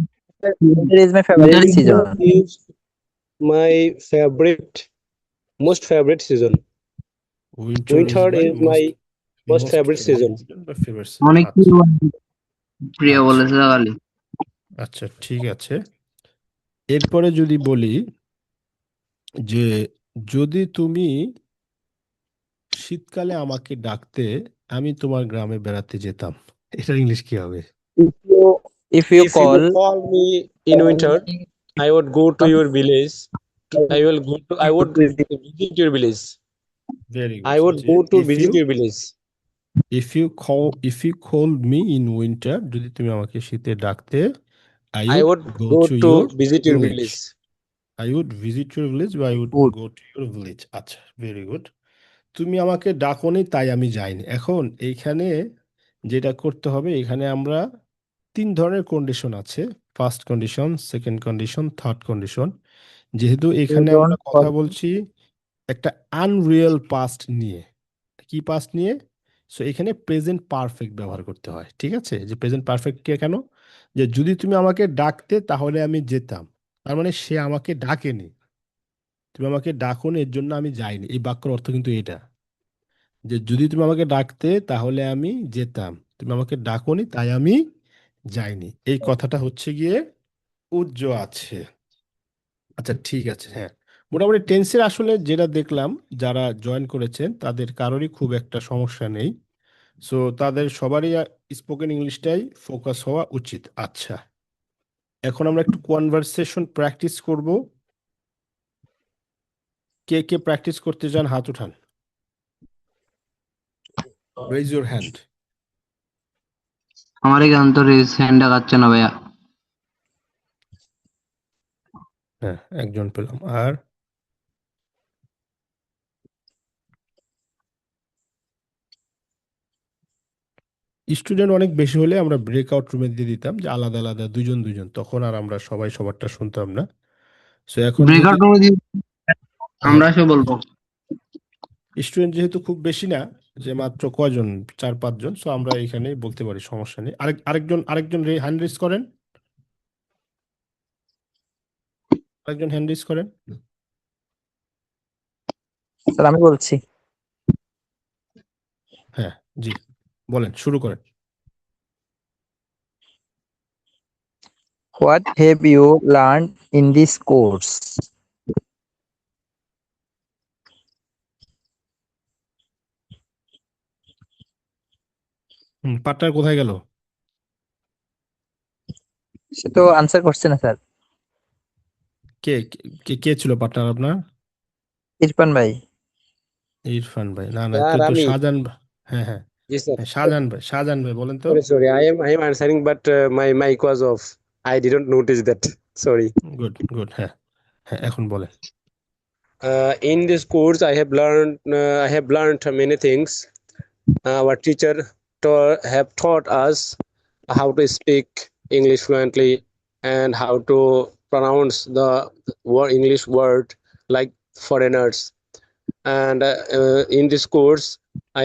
Winter is my favorite Winter season. Is my favorite, most favorite season. Winter is Winter my is my most most favorite season. বা ফেভারিট সিজন। অনেক আচ্ছা প্রিয় আচ্ছা বলেছে খালি। আচ্ছা, ঠিক আছে। এরপরে যদি বলি যে যদি তুমি শীতকালে আমাকে ডাকতে, আমি তোমার গ্রামে বেড়াতে যেতাম, এটার ইংলিশ কি হবে? If you If you call me in winter, I would go to your village. I would visit your village. Very I good. would go to if visit you your village. If you call me in winter, যদি তুমি আমাকে শীতে ডাকতে, I I would would go go to to your visit your village. village. I would visit your village বা I would Would. Go to your village. আচ্ছা, very good. তুমি আমাকে ডাকোনি তাই আমি যাইনি। এখন এইখানে যেটা করতে হবে, এখানে আমরা 3 ধরনের কন্ডিশন আছে। First condition, second condition, third condition. যেহেতু এখানে আমরা don't কথা call বলছি একটা আনরিয়েল পাস্ট নিয়ে। কি পাস্ট নিয়ে? সো এখানে প্রেজেন্ট পারফেক্ট ব্যবহার করতে হয়। ঠিক আছে, যে প্রেজেন্ট পারফেক্ট কে কেন? যে যদি তুমি আমাকে ডাকতে তাহলে আমি যেতাম, তার মানে সে আমাকে ডাকেনি, তুমি আমাকে ডাকোনি এর জন্য আমি যাইনি। এই বাক্যের অর্থ কিন্তু এটা, যে যদি তুমি আমাকে ডাকতে তাহলে আমি যেতাম, তুমি আমাকে ডাকোনি তাই আমি যাইনি। এই কথাটা হচ্ছে গিয়ে উজ্জ্ব আছে। আচ্ছা, ঠিক আছে। হ্যাঁ, মোটামুটি টেন্সের আসলে যেটা দেখলাম, যারা জয়েন করেছেন তাদের কারোরই খুব একটা সমস্যা নেই। সো তাদের সবারই স্পোকেন ইংলিশটাই ফোকাস হওয়া উচিত। আচ্ছা, এখন আমরা একটু কনভারসেশন প্র্যাকটিস করব। কে কে প্র্যাকটিস করতে চান হাত উঠান, রেজ ইউর হ্যান্ড। আমার এখান তো রেজ হ্যান্ড দেখাচ্ছে না ভাইয়া। হ্যাঁ, একজন পেলাম। আর স্টুডেন্ট অনেক বেশি হলে আমরা ব্রেকআউট রুমে দিয়ে দিতাম, যে আলাদা আলাদা দুজন দুজন, তখন আর আমরা সবাই সবারটা শুনতাম না। সো এখন যেহেতু ব্রেকআউট রুমে আমরা এসে বলবো। স্টুডেন্ট যেহেতু খুব বেশি না, যে মাত্র কজন, 4-5 জন, সো আমরা এখানেই বলতে পারি, সমস্যা নেই। আরেকজন হ্যান্ড রেজ করেন, আরেকজন হ্যান্ড রেজ করেন। স্যার আমি বলছি হ্যাঁ, জি বলেন, শুরু করেন। what have you learned in this course? Partner কোথায় গেল? সে তো আনসার করছে না স্যার। কে কে কে ছিল পার্টনার আপনার? ইরফান ভাই। ইরফান ভাই, না না, Yeah, তো Rami. শাহজাহান হ্যাঁ হ্যাঁ Yes, sir. হ্যাঁ, শাহজাহান ভাই বলেন তো। Sorry. I am answering, but my mic was off. I didn't notice that. Sorry. Good good, হ্যাঁ হ্যাঁ এখন বলেন। In this course, I have learned many things. Our teacher have taught us how to speak English fluently and how to pronounce the English word like foreigners. And in this course, I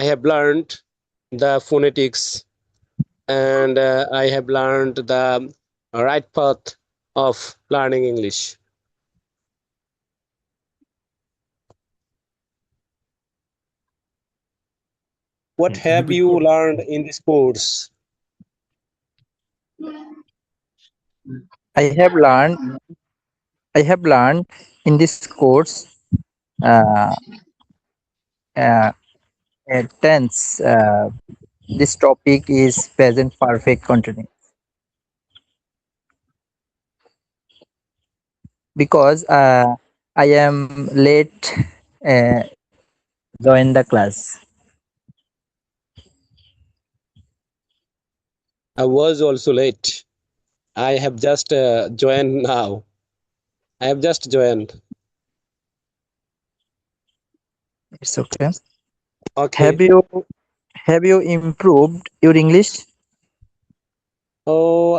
have learned the phonetics, and I have learned the right path of learning English. What have repeat you করুন। learned in this course? I have learned in this course uh, tense. This topic is present perfect continuous because I am late join the class. I was also late. I have just joined now. I have just joined. It's okay. Okay. Have you improved your English? Oh,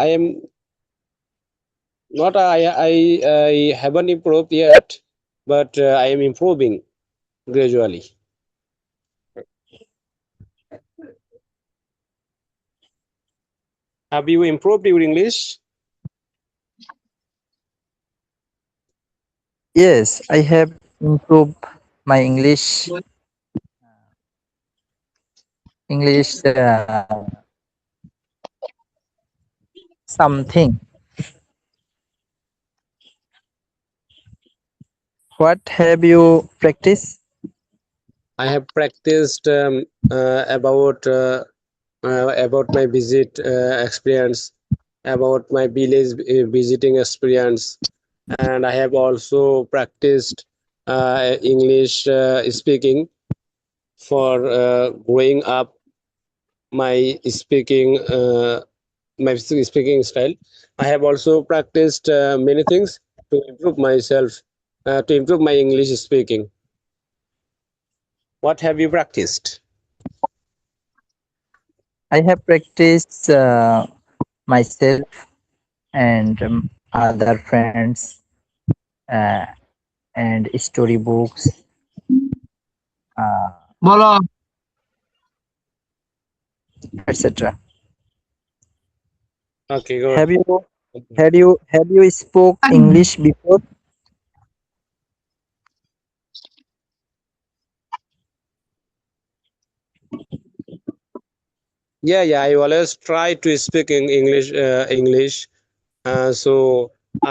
I am not. I haven't improved yet, but I am improving gradually. Have you improved your English? Yes, I have improved my English. Something. What have you practiced? I have practiced about my visit experience, about my village visiting experience, and I have also practiced English speaking for growing up my speaking style. I have also practiced many things to improve myself, to improve my English speaking. What have you practiced? I have practiced myself and other friends uh, and storybooks. বলো Etc. Okay, good. Have you spoke English before? Yeah. I always try to speak in English. So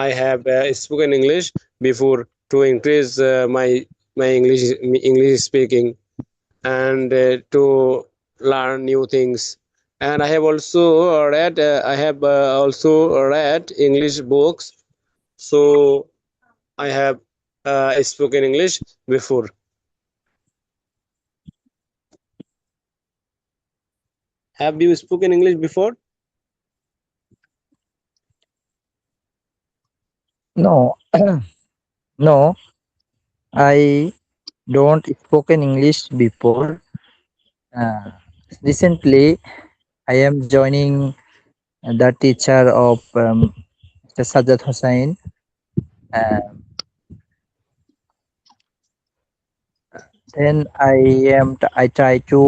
I have spoken English before to increase my English speaking, and to learn new things. And I have also read. I have also read English books. So I have spoken English before. Have you spoken English before? No, no. I don't spoken English before. Recently, I am joining the teacher of Mr. Sajjad Hussain. Then I try to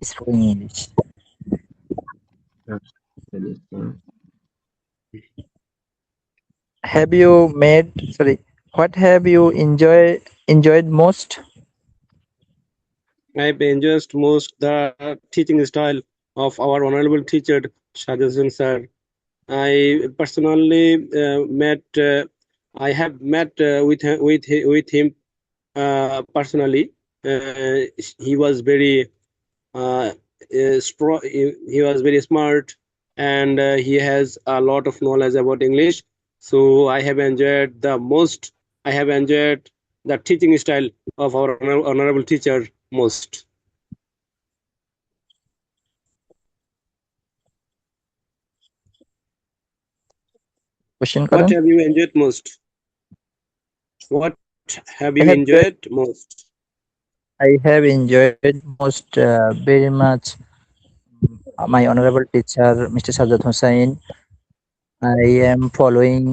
speak English. Have you made sorry? What have you enjoyed most? I've enjoyed most the teaching style of our honorable teacher Shahjahan sir. I personally I have met with him personally. He was very strong. He was very smart, and he has a lot of knowledge about English. So I have enjoyed the teaching style of our honorable teacher most. Question What করেন have you enjoyed most? What have I you have enjoyed most? I have enjoyed most very much my honorable teacher Mr. Sajjad Hussain. I am following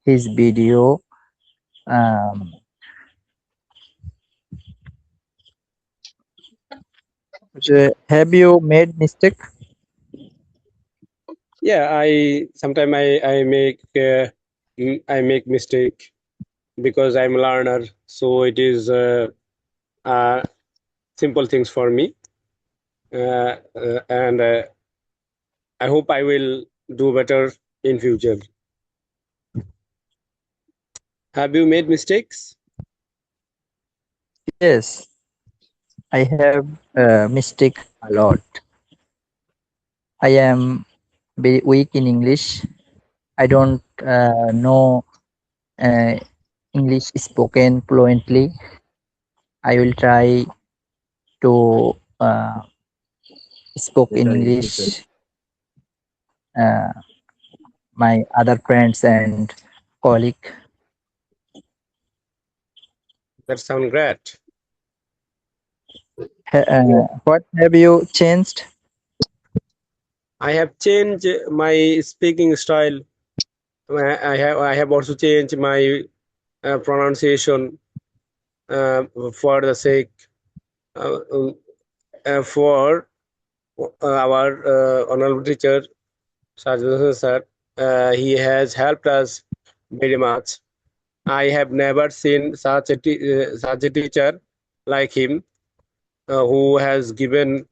his video. Um, have you made mistake? Yeah, sometimes I make mistake because I'm a learner, so it is simple things for me, and I hope I will do better in future. Have you made mistakes? Yes, I have mistake a lot. I am very weak in English. I don't know uh, English spoken fluently. I will try to speak in English uh, my other friends and colleague. That sound great. What have you changed? I have changed my speaking style. I have also changed my pronunciation for the sake for our honorable teacher Sajid Hasan sir. He has helped us very much. I have never seen such a teacher like him, who has given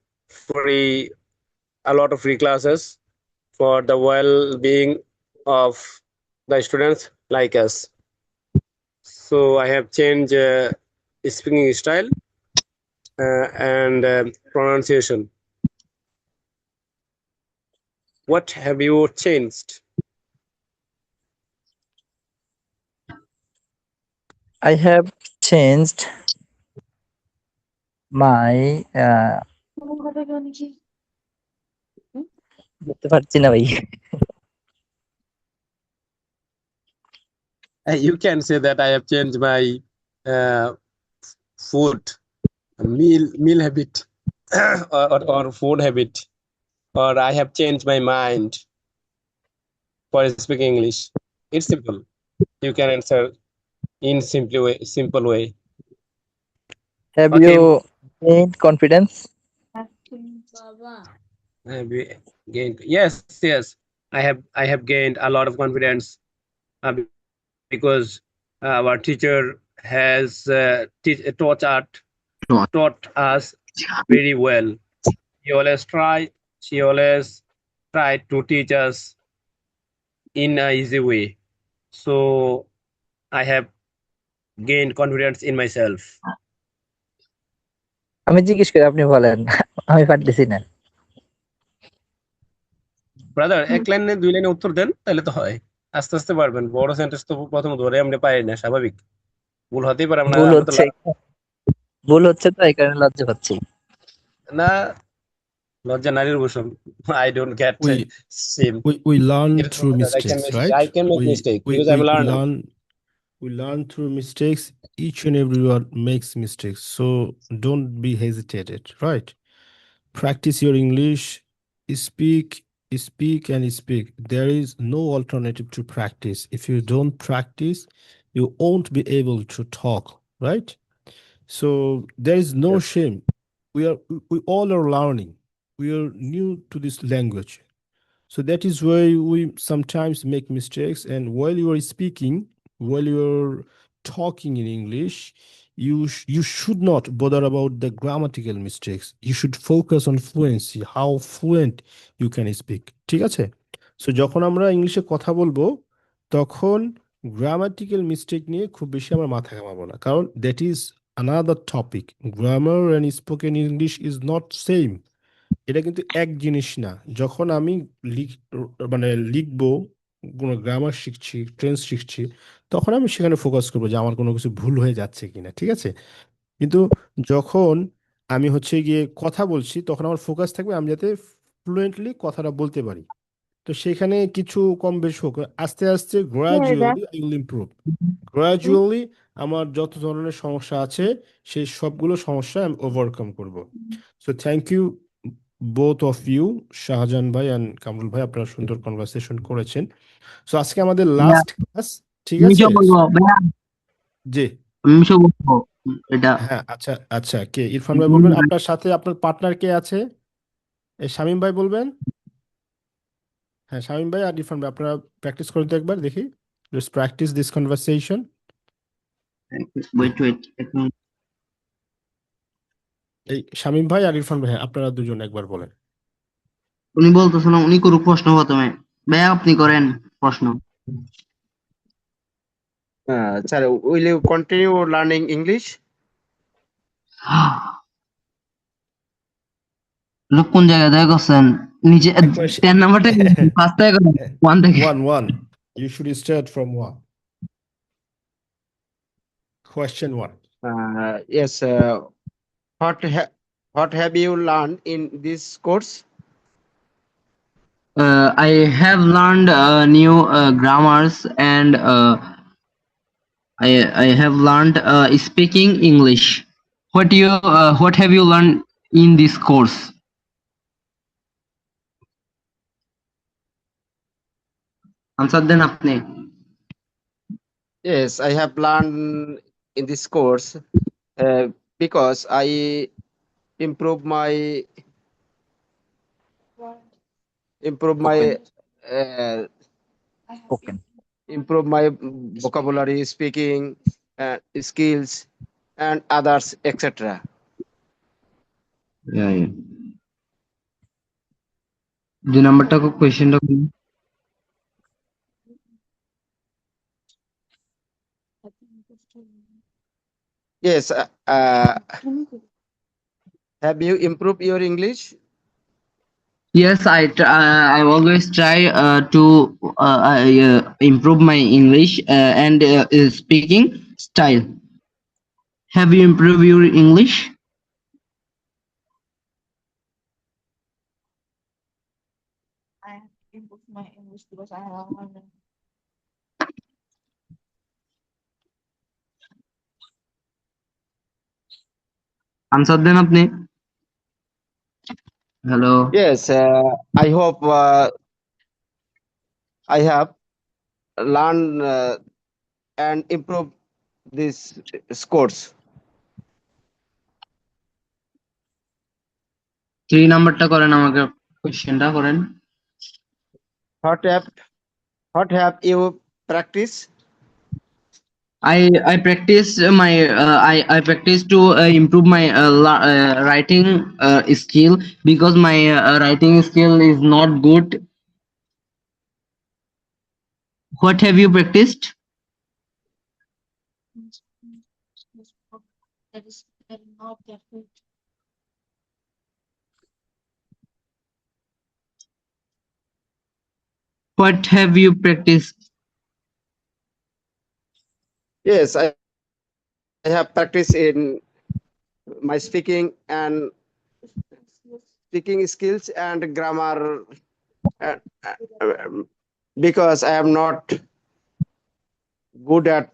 a lot of free classes for the well-being of the students like us. So I have changed speaking style and pronunciation. What have you changed? I have changed my বলতে পারছি না ভাই You can say that I have changed my uh, food meal habit or food habit, or I have changed my mind for speaking English. It's simple. You can answer in simple way. have Okay. you gained confidence? Yes. I have gained a lot of confidence because our teacher has taught us very well. She always tried to teach us in an easy way. So I have gained confidence in myself. আমি জিজ্ঞেস করি আপনি বলেন আমি পারতেছি না brother এক লাইনে দুই লাইনে উত্তর দেন তাহলে তো হয় আস্তে আস্তে পারবেন বড় সেন্টেন্স তো প্রথম ধরে আমরা পারি না স্বাভাবিক ভুল হতেই পারে ভুল হচ্ছে তো এই কারণে লজ্জা পাচ্ছি না লজ্জা নারীর ভূষণ I don't get shame. We learn through mistakes, right? I can make mistake because I'm a learner. We learn through mistakes. Each and everyone makes mistakes, so don't be hesitated, right? Practice your English. Speak and speak. There is no alternative to practice. If you don't practice, you won't be able to talk, right? So there is no shame. We all are learning. We are new to this language. So that is why we sometimes make mistakes. And while you are speaking, while you're talking in English, you should not bother about the grammatical mistakes. You should focus on fluency, how fluent you can speak. ঠিক আছে? So যখন আমরা ইংলিশে কথা বলবো তখন grammatical mistake নিয়ে খুব বেশি আমরা মাথা ঘামাবো না কারণ that is another topic. Grammar and spoken English is not same. এটা কিন্তু এক জিনিস না। যখন আমি মানে লিখবো, কোনো গ্রামার শিখছি, টেন্স শিখছি, তখন আমি সেখানে ফোকাস করবো যে আমার কোনো কিছু ভুল হয়ে যাচ্ছে কিনা, ঠিক আছে? কিন্তু যখন আমি হচ্ছে গিয়ে কথা বলছি, তখন আমার ফোকাস থাকবে আমি যাতে ফ্লুয়েন্টলি কথাটা বলতে পারি। তো সেখানে কিছু কম বেশি হোক, আস্তে আস্তে gradually I will improve. Gradually আমার যত ধরনের সমস্যা আছে সেই সবগুলো সমস্যা আমি ওভারকাম করব। So thank you both of you, Shahjahan ভাই অ্যান্ড কামরুল ভাই, আপনারা সুন্দর কনভারসেশন করেছেন। সো আজকে আমাদের ভাইয়া, লাস্ট ক্লাস, ঠিক আছে? মিশো বলবো ভাইয়া, জি, মিশো বলবো এটা। হ্যাঁ, আচ্ছা আচ্ছা, কে ইরফান ভাই বলবেন? আপনার সাথে আপনার পার্টনার কে আছে? শামীম ভাই বলবেন? হ্যাঁ, শামীম ভাই আর ইরফান ভাই, আপনারা প্র্যাকটিস করুন তো একবার দেখি। Let's practice this conversation. Wait wait, এই শামীম ভাই আর ইরফান ভাই, হ্যাঁ, আপনারা দুজন একবার বলেন। উনি বলতেছেন উনি করুক প্রশ্ন প্রথমে। ভাইয়া আপনি করেন প্রশ্ন। Sir, will you continue learning English? লোক কোন জায়গায় দেখা করছেন? নিচে একবার 10 নাম্বারটা ফার্স্ট থেকে করেন, 1 থেকে। one. You should start from one. Question one. Yes. What have you learned in this course? I have learned new grammars and I have learned speaking English. What have you learned in this course? Answer দেন আপনি। Yes, I have learned in this course because I improve my uh, Spoken. improve my vocabulary, speaking skills, and others, etc. Yeah. 2 নাম্বারটা কোয়েশ্চেনটা Yes. Have you improved your English? Yes, I always try to improve my English and speaking style. Have you improved your English? I have improved my English because I have learned. Answer দেন আপনি। Hello. Yes. I hope I have learned and improved this scores. 3 নাম্বারটা করেন, আমাকে কোয়েশ্চেনটা করেন। What have you practiced? I practice I practice to improve my writing skill because my writing skill is not good. What have you practiced? That is not that good. What have you practiced? Yes, I have practiced in my speaking skills and grammar because I am not good at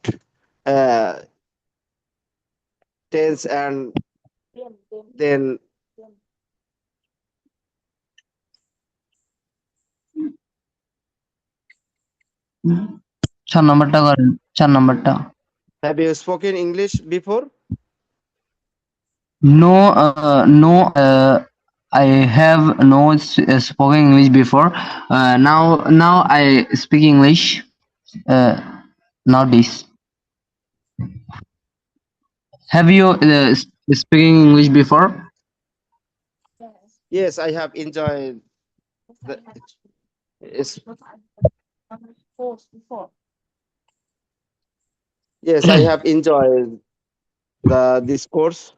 tense and then চার নাম্বারটা করেন, 4 নাম্বারটা। have you spoken English before? No, I have no spoken English before. Now I speak English nowadays. Have you speaking English before? Yes, I have enjoyed the Course before. yes, I have enjoyed this course.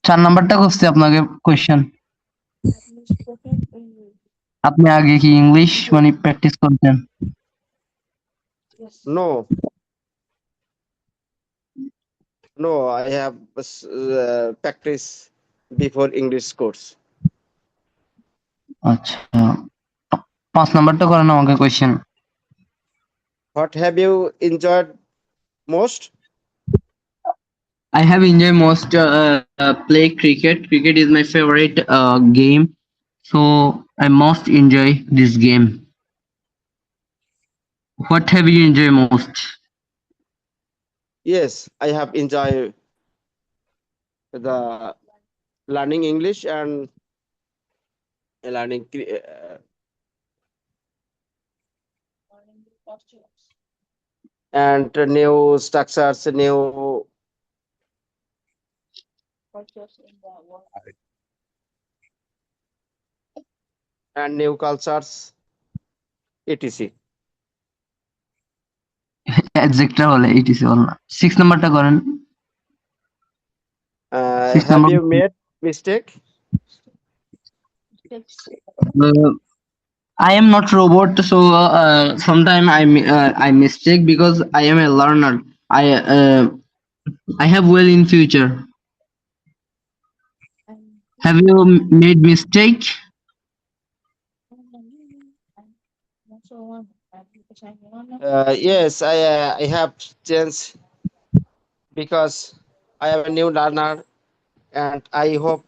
4 নাম্বারটা করছি আপনাকে question. Have you spoken English? আপনি আগে কি English মানে practice করতেন? Yes. No, no, I have practice before English course. আচ্ছা, 5 নাম্বারটা করেন আমাকে question. What have you enjoyed most? I have enjoyed most play cricket. Cricket is my favorite game, so I most enjoy this game. What have you enjoyed most? Yes, I have enjoyed the learning English and learning Learning the postures. and new structures, new Postures in the world. and new cultures, etc. এক্সাক্টটা বলে etc বল না। 6 নাম্বারটা করেন। 6 Have number you made mistake? Mistakes. I am not robot, so sometimes I mistake because I am a learner. I have well in future. And Have you made mistake? I'm not so one. Because I'm one. Yes, I have changed because I am a new learner and I hope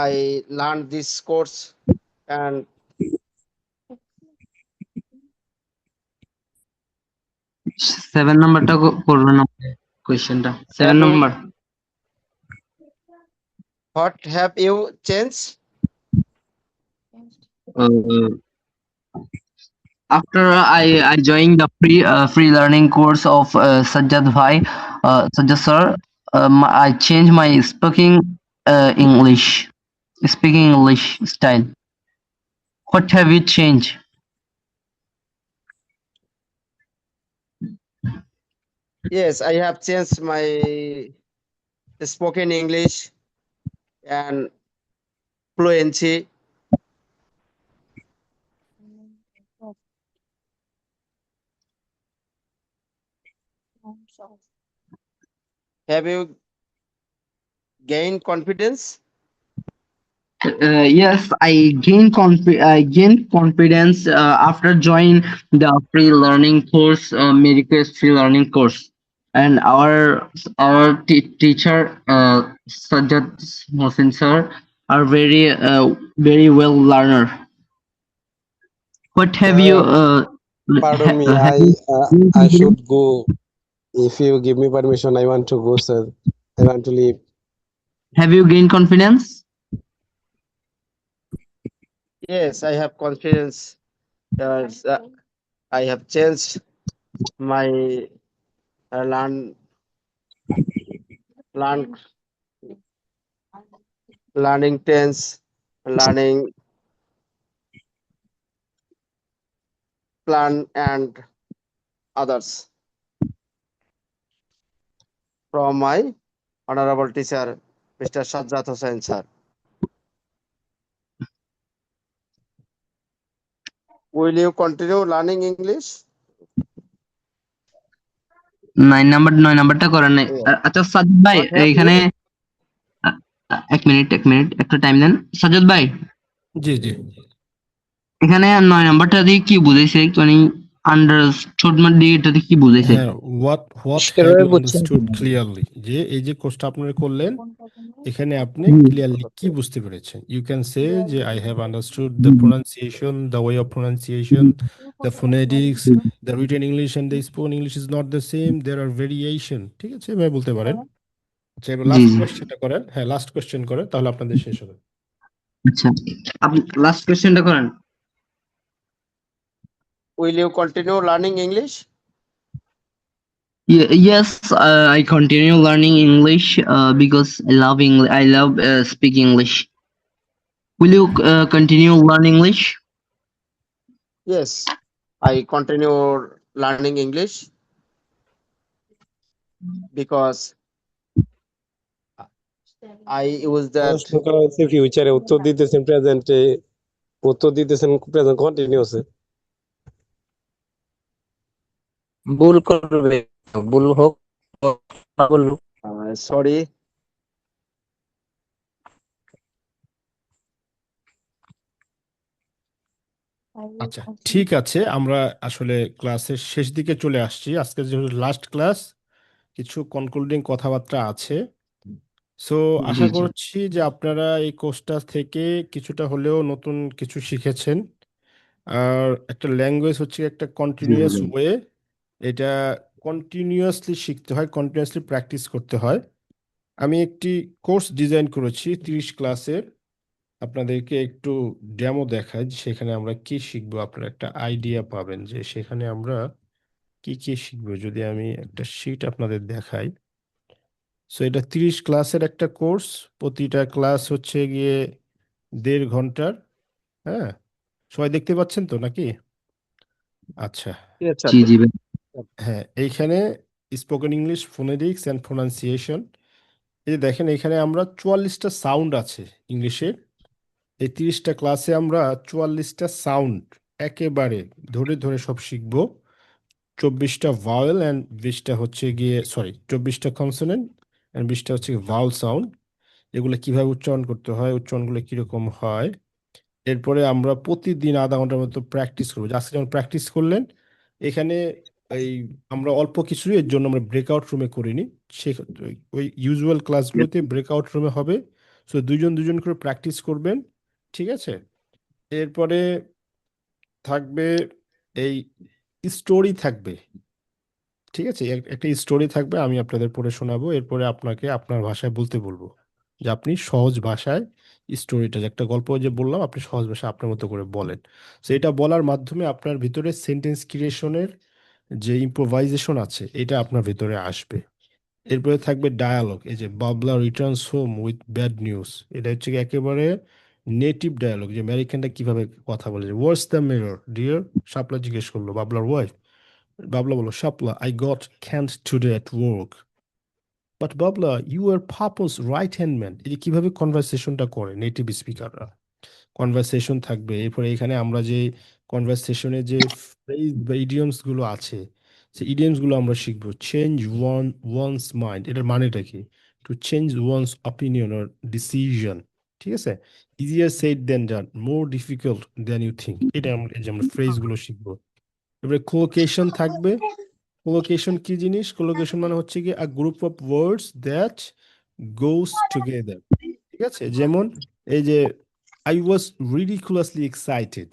I learn this course and 7 নাম্বারটা করবেন কোয়েশ্চেনটা। 7 have you, number. what have you changed? Uh, after I joined the free learning course of Sajjad Bhai, Sajjad sir, I changed my speaking English style. What have you changed? Yes, I have changed my spoken English and fluency. Have you gained confidence? Yes, I gained confidence after joining the free learning course, MediQuest free learning course, and our teacher Sajjad Mohsin sir are very well learner. What have you Pardon me, have I should go. If you give me permission, I want to go, sir. I want to leave. have you gained confidence? Yes, I have confidence. I have changed my learning tense, learning plan and others from my honorable teacher, Mr. Sajjad Hussain sir. Will you continue learning English? 9 নাম্বারটা করেন নাই। আচ্ছা সাজ্জাদ ভাই What have এখানে you? এক minute একটু time দেন। সাজ্জাদ ভাই জি জি এখানে 9 নাম্বারটা দিয়ে কি বুঝাইছে, মানে আন্ডারস্টুড মানে এটাতে কি বুঝাইছে? হ্যাঁ, হোয়াট হ্যাভ পরিষ্কারভাবে ইউ বুঝছেন? আন্ডারস্টুড ক্লিয়ারলি, যে এই যে কোর্সটা আপনারা করলেন এখানে আপনি হুম। ক্লিয়ারলি কি বুঝতে পেরেছেন। ইউ ক্যান সে যে I have understood the pronunciation, the way of pronunciation, the phonetics, the written English and the spoken English is not the same, there are variation. ঠিক আছে, এভাবে বলতে পারেন। আচ্ছা, এবার জি লাস্ট জি কোয়েশ্চেনটা করেন। হ্যাঁ, লাস্ট কোয়েশ্চেন করেন, তাহলে আপনাদের শেষ হবে। আচ্ছা, আপনি লাস্ট কোশ্চেনটা করেন। Will you continue learning English? Yes, I continue learning English because I love English. I love speak English. Will you continue learn English? Yes, I continue learning English because I use that. প্রশ্ন করা হয়েছে ফিউচারে, উত্তর দিতেছেন প্রেজেন্টে, উত্তর দিতেছেন present কন্টিনিউয়াসে। ভুল করবে, ভুল হোক না ভুল হোক। Sorry. I will আচ্ছা, continue. ঠিক আছে, আমরা আসলে ক্লাসের শেষ দিকে চলে আসছি। আজকে যেহেতু লাস্ট ক্লাস, কিছু কনক্লুডিং কথাবার্তা আছে। সো আশা জি জি করছি যে আপনারা এই কোর্সটা থেকে কিছুটা হলেও নতুন কিছু শিখেছেন। আর একটা ল্যাঙ্গুয়েজ হচ্ছে একটা কন্টিনিউয়াস ওয়ে, এটা কন্টিনিউয়াসলি শিখতে হয়, কন্টিনিউয়াসলি প্র্যাকটিস করতে হয়। আমি একটি কোর্স ডিজাইন করেছি 30 ক্লাসের, আপনাদেরকে একটু ডেমো দেখাই যে সেখানে আমরা কি শিখবো, আপনারা একটা আইডিয়া পাবেন যে সেখানে আমরা কি কি শিখবো। যদি আমি একটা শিট আপনাদের দেখাই। সো এটা 30 ক্লাসের একটা কোর্স, প্রতিটা ক্লাস হচ্ছে গিয়ে 1.5 ঘন্টার। হ্যাঁ, সবাই দেখতে পাচ্ছেন তো নাকি? আচ্ছা, জি জি ভাই। হ্যাঁ, এইখানে spoken English phonetics and pronunciation, এই যে দেখেন এখানে আমরা 44টা সাউন্ড আছে ইংলিশের। এই 30টা ক্লাসে আমরা 44টা সাউন্ড একেবারে ধরে ধরে সব শিখবো। 24টা ভাওয়েল অ্যান্ড 20টা হচ্ছে গিয়ে, সরি, 24টা কনসোনেন্ট অ্যান্ড 20টা হচ্ছে ভাওয়েল সাউন্ড। এগুলো কিভাবে উচ্চারণ করতে হয়, উচ্চারণগুলো কিরকম হয়। এরপরে আমরা প্রতিদিন আধা ঘন্টার মতো প্র্যাকটিস করবো। আজকে যেমন প্র্যাকটিস করলেন, এখানে এই আমরা অল্প কিছু এর জন্য আমরা ব্রেকআউট রুমে করিনি। সে ওই ইউজুয়াল ক্লাসগুলোতে ব্রেকআউট রুমে হবে। সো দুজন দুজন করে প্র্যাকটিস করবেন, ঠিক আছে? এরপরে থাকবে এই স্টোরি থাকবে, ঠিক আছে? একটা স্টোরি থাকবে, আমি আপনাদের পড়ে শোনাবো, এরপরে আপনাকে আপনার ভাষায় বলতে বলবো যে আপনি সহজ ভাষায় স্টোরিটা, যে একটা গল্প যে বললাম, আপনি সহজ ভাষায় আপনার মতো করে বলেন। তো এটা বলার মাধ্যমে আপনার ভিতরে সেন্টেন্স ক্রিয়েশনের যে ইম্প্রোভাইজেশন আছে এটা আপনার ভিতরে আসবে। এরপরে থাকবে ডায়ালগ, এই যে বাবলা Returns home with bad news, এটা হচ্ছে কি একেবারে নেটিভ ডায়ালগ, যে আমেরিকানরা কিভাবে কথা বলে। What's the mirror dear, Shapla জিজ্ঞেস করলো বাবলার ওয়াইফ। বাবলা বললো, Shapla, I got can't today at work, but Babla you are pops right hand man. এই যে কিভাবে কনভারসেশনটা করে নেটিভ স্পিকাররা, কনভারসেশন থাকবে। এরপরে এখানে আমরা যে কনভারসেশনে যে ফ্রেজ বা ইডিয়মস গুলো আছে, সেই ইডিয়মস গুলো আমরা শিখবো। চেঞ্জ ওয়ানস মাইন্ড, এটার মানেটা কি? To change one's opinion or decision, ঠিক আছে? Easier said than done, more difficult than you think, এটা আমরা, এই যে আমরা ফ্রেজ গুলো শিখবো। এবারে কোলোকেশন থাকবে। কোলোকেশন কি জিনিস? কোলোকেশন মানে হচ্ছে কি a group of words that goes together, ঠিক আছে? যেমন এই যে আই ওয়াজ রিডিকুলাসলি এক্সাইটেড,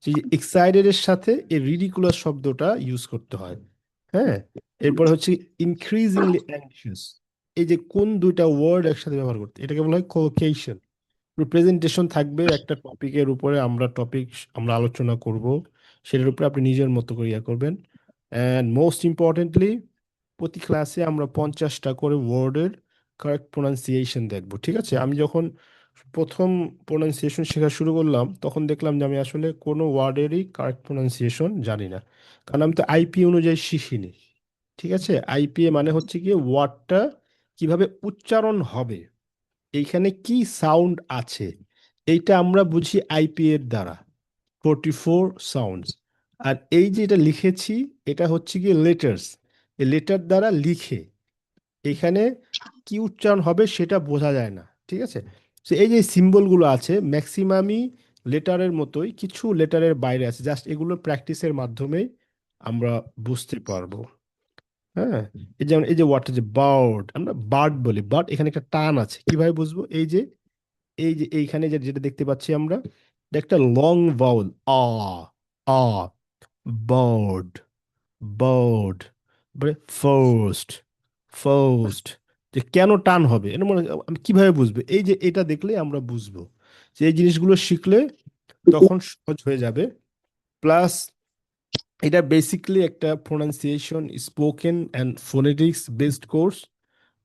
সেই এক্সাইটেড এর সাথে এই রিডিকুলাস শব্দটা ইউজ করতে হয়। হ্যাঁ, এরপর হচ্ছে ইনক্রিজিংলি অ্যাংশিয়াস, এই যে কোন দুইটা ওয়ার্ড একসাথে ব্যবহার করতে, এটাকে বলা হয় কোলোকেশন। প্রেজেন্টেশন থাকবে একটা টপিকের উপরে, আমরা আলোচনা করব, সেটার উপরে আপনি নিজের মতো করে ইয়া করবেন। অ্যান্ড মোস্ট ইম্পর্টেন্টলি, প্রতি ক্লাসে আমরা 50টা করে ওয়ার্ডের কারেক্ট প্রোনাউন্সিয়েশন দেখব, ঠিক আছে? আমি যখন প্রথম প্রোনাউন্সিয়েশন শেখা শুরু করলাম, তখন দেখলাম যে আমি আসলে কোনো ওয়ার্ডেরই কারেক্ট প্রোনাউন্সিয়েশন জানি না, কারণ আমি তো আইপি অনুযায়ী শিখিনি, ঠিক আছে? আইপিএ মানে হচ্ছে কি ওয়ার্ডটা কিভাবে উচ্চারণ হবে, এইখানে কি সাউন্ড আছে, এইটা আমরা বুঝি আইপি এর দ্বারা, 44 সাউন্ডস। আর এই যে এটা লিখেছি, এটা হচ্ছে কি লেটার্স, এই লেটার দ্বারা লিখে এখানে কি উচ্চারণ হবে সেটা বোঝা যায় না, ঠিক আছে? তো এই যে সিম্বলগুলো আছে ম্যাক্সিমামই লেটারের মতোই, কিছু লেটারের বাইরে আছে, জাস্ট এগুলো প্র্যাকটিসের মাধ্যমেই আমরা বুঝতে পারবো। হ্যাঁ, এই যেমন এই যে ওয়ার্ডটা, যে বার্ড, আমরা বার্ড বলি, বাট এখানে একটা টান আছে, কিভাবে বুঝবো? এই যে এইখানে যেটা দেখতে পাচ্ছি আমরা, এটা একটা লং ভাউল, আ, আ, বার্ড, বার্ড, ফার্স্ট, ফার্স্ট। যে কেন টান হবে, এটা মনে আমি কিভাবে বুঝবো? এই যে এটা দেখলে আমরা বুঝবো যে এই জিনিসগুলো শিখলে তখন সহজ হয়ে যাবে। প্লাস এটা বেসিক্যালি একটা pronunciation, spoken and phonetics based course.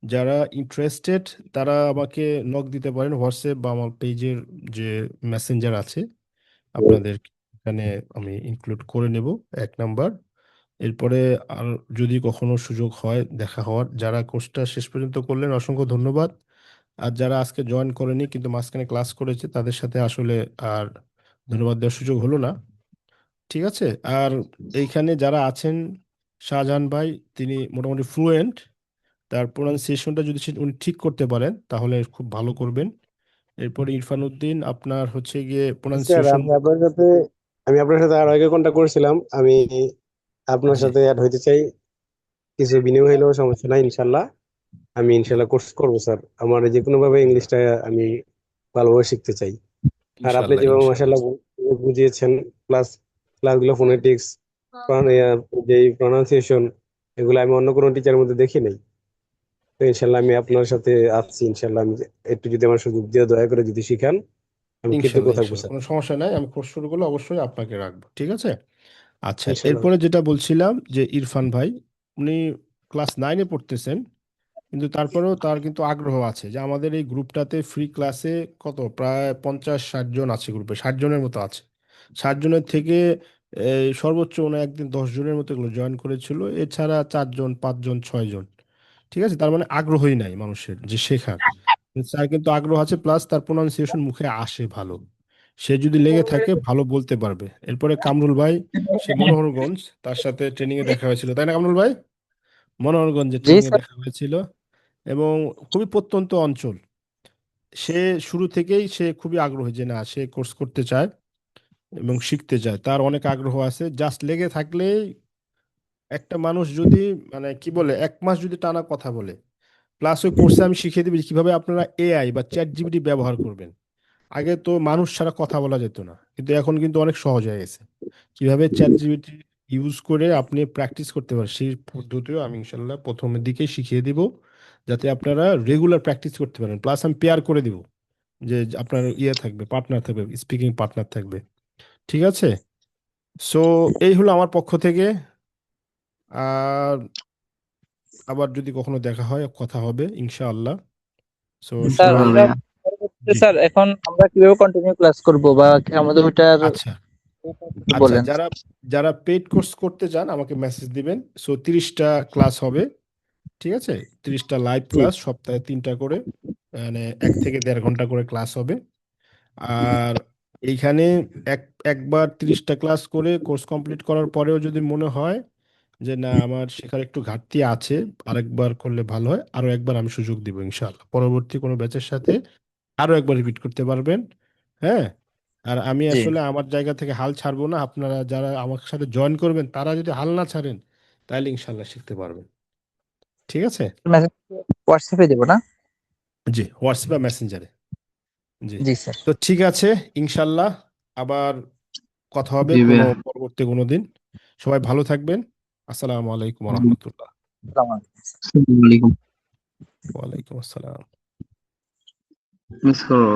যারা ইন্টারেস্টেড তারা আমাকে নক দিতে পারেন হোয়াটসঅ্যাপ বা আমার পেজের যে মেসেঞ্জার আছে, আপনাদের এখানে আমি ইনক্লুড করে নেব, 1 নাম্বার। এরপরে আর যদি কখনো সুযোগ হয় দেখা হওয়ার, যারা কোর্সটা শেষ পর্যন্ত করলেন অসংখ্য ধন্যবাদ। আর যারা আজকে জয়েন করেনি কিন্তু মাঝখানে ক্লাস করেছে তাদের সাথে আসলে আর ধন্যবাদ দেওয়ার সুযোগ হলো না। ঠিক আছে। আর এইখানে যারা আছেন, শাহজাহান ভাই তিনি মোটামুটি ফ্লুয়েন্ট, তার প্রোনাউন্সিয়েশনটা যদি উনি ঠিক করতে পারেন তাহলে খুব ভালো করবেন। এরপরে ইরফান উদ্দিন আপনার হচ্ছে গিয়ে স্যার প্রোনাউন্সিয়েশন। আমি আপনার সাথে আরো আগে কন্ট্যাক্ট করেছিলাম, আমি আপনার জি, সাথে অ্যাড হইতে চাই, কিছু বিনিময় হলেও সমস্যা নাই ইনশাল্লাহ। আমি ইনশাল্লাহ কোর্স করবো স্যার, আমার যে কোনো ভাবে ইংলিশটা আমি ভালোভাবে শিখতে চাই। আর আপনি ইনশাল্লাহ যেভাবে ইনশাল্লাহ। মাশাআল্লাহ বুঝিয়েছেন, প্লাস ক্লাসগুলো ফোনেটিক্স, যে প্রনাউন্সিয়েশন, এগুলো আমি অন্য কোনো টিচারের মধ্যে দেখি নাই। তো ইনশাল্লাহ আমি আপনার সাথে আসছি, ইনশাল্লাহ আমি একটু যদি আমার সুযোগ দিয়ে দয়া করে যদি শিখান, আমি কৃতজ্ঞ ইনশাল্লাহ থাকবো ইনশাল্লাহ স্যার। কোনো সমস্যা নাই, আমি কোর্স শুরু করলে অবশ্যই আপনাকে রাখবো। ঠিক আছে। আচ্ছা, ইনশাল্লাহ। এরপরে যেটা বলছিলাম যে ইরফান ভাই উনি ক্লাস 9-এ পড়তেছেন, কিন্তু তারপরেও তার কিন্তু আগ্রহ আছে যে আমাদের এই গ্রুপটাতে ফ্রি ক্লাসে কত প্রায় 50-60 জন আছে, গ্রুপে 60 জনের মতো আছে। 60 জনের থেকে সর্বোচ্চ মনে হয় একদিন 10 জনের মতো এগুলো জয়েন করেছিল, এছাড়া 4 জন 5 জন 6 জন। ঠিক আছে, তার মানে আগ্রহই নাই মানুষের যে শেখার। স্যার কিন্তু আগ্রহ আছে, প্লাস তার প্রোনাউন্সিয়েশন মুখে আসে ভালো। সে যদি লেগে থাকে ভালো বলতে পারবে। এরপরে কামরুল ভাই, সে মনোহরগঞ্জ, তার সাথে ট্রেনিং এ দেখা হয়েছিল তাই না কামরুল ভাই? মনোহরগঞ্জে জি ট্রেনিং এ স্যার। দেখা হয়েছিল এবং খুবই প্রত্যন্ত অঞ্চল। সে শুরু থেকেই সে খুবই আগ্রহী যে না সে কোর্স করতে চায় এবং শিখতে চায়, তার অনেক আগ্রহ আছে। জাস্ট লেগে থাকলেই একটা মানুষ যদি মানে কি বলে 1 মাস যদি টানা কথা বলে, প্লাস ওই কোর্সে আমি শিখিয়ে দিবি কিভাবে আপনারা এআই বা চ্যাট জিপিটি ব্যবহার করবেন। আগে তো মানুষ ছাড়া কথা বলা যেত না, কিন্তু এখন কিন্তু অনেক সহজ হয়ে গেছে। কিভাবে চ্যাট জিপিটি ইউজ করে আপনি প্র্যাকটিস করতে পারেন সেই পদ্ধতিও আমি ইনশাল্লাহ প্রথমের দিকেই শিখিয়ে দিব, যাতে আপনারা রেগুলার প্র্যাকটিস করতে পারেন। প্লাস আমি পেয়ার করে দিব, যে আপনার ইয়ে থাকবে, পার্টনার থাকবে, স্পিকিং পার্টনার থাকবে। ঠিক আছে। সো এই হলো আমার পক্ষ থেকে। আর আবার যদি কখনো দেখা হয় কথা হবে ইনশাআল্লাহ। সো স্যার সবাই। ইনশাআল্লাহ আমরা ভাইয়া। পরবর্তীতে জি। স্যার এখন আমরা কিভাবে কন্টিনিউ ক্লাস করব বা আমাদের ওইটার আচ্ছা একটু আচ্ছা, বলেন। যারা যারা পেইড কোর্স করতে চান আমাকে মেসেজ দিবেন। সো 30টা ক্লাস হবে। ঠিক আছে, 30টা লাইভ জি। ক্লাস, সপ্তাহে 3টা করে, মানে 1 থেকে 1.5 ঘন্টা করে ক্লাস হবে। আর এইখানে এক একবার 30টা ক্লাস করে কোর্স কমপ্লিট করার পরেও যদি মনে হয় যে না আমার শেখার একটু ঘাটতি আছে, আরেকবার করলে ভালো হয়, আরো একবার আমি সুযোগ দিব ইনশাআল্লাহ। পরবর্তী কোনো ব্যাচের সাথে আরো একবার রিপিট করতে পারবেন। হ্যাঁ। আর আমি জি। আসলে আমার জায়গা থেকে হাল ছাড়বো না, আপনারা যারা আমার সাথে জয়েন করবেন তারা যদি হাল না ছাড়েন তাহলে ইনশাল্লাহ শিখতে পারবেন। ঠিক আছে। মেসেজ হোয়াটসঅ্যাপে দেবো না? জি, হোয়াটসঅ্যাপ বা মেসেঞ্জারে। জি। জি স্যার। তো ঠিক আছে, ইনশাল্লাহ আবার কথা হবে জি কোনো ভাইয়া। পরবর্তী কোনো দিন। সবাই ভালো থাকবেন। আসসালামু আলাইকুম রহমতুল্লাহ। আসসালামু আলাইকুম। আসসালামু আলাইকুম। ওয়ালাইকুম আসসালাম। মিস করো।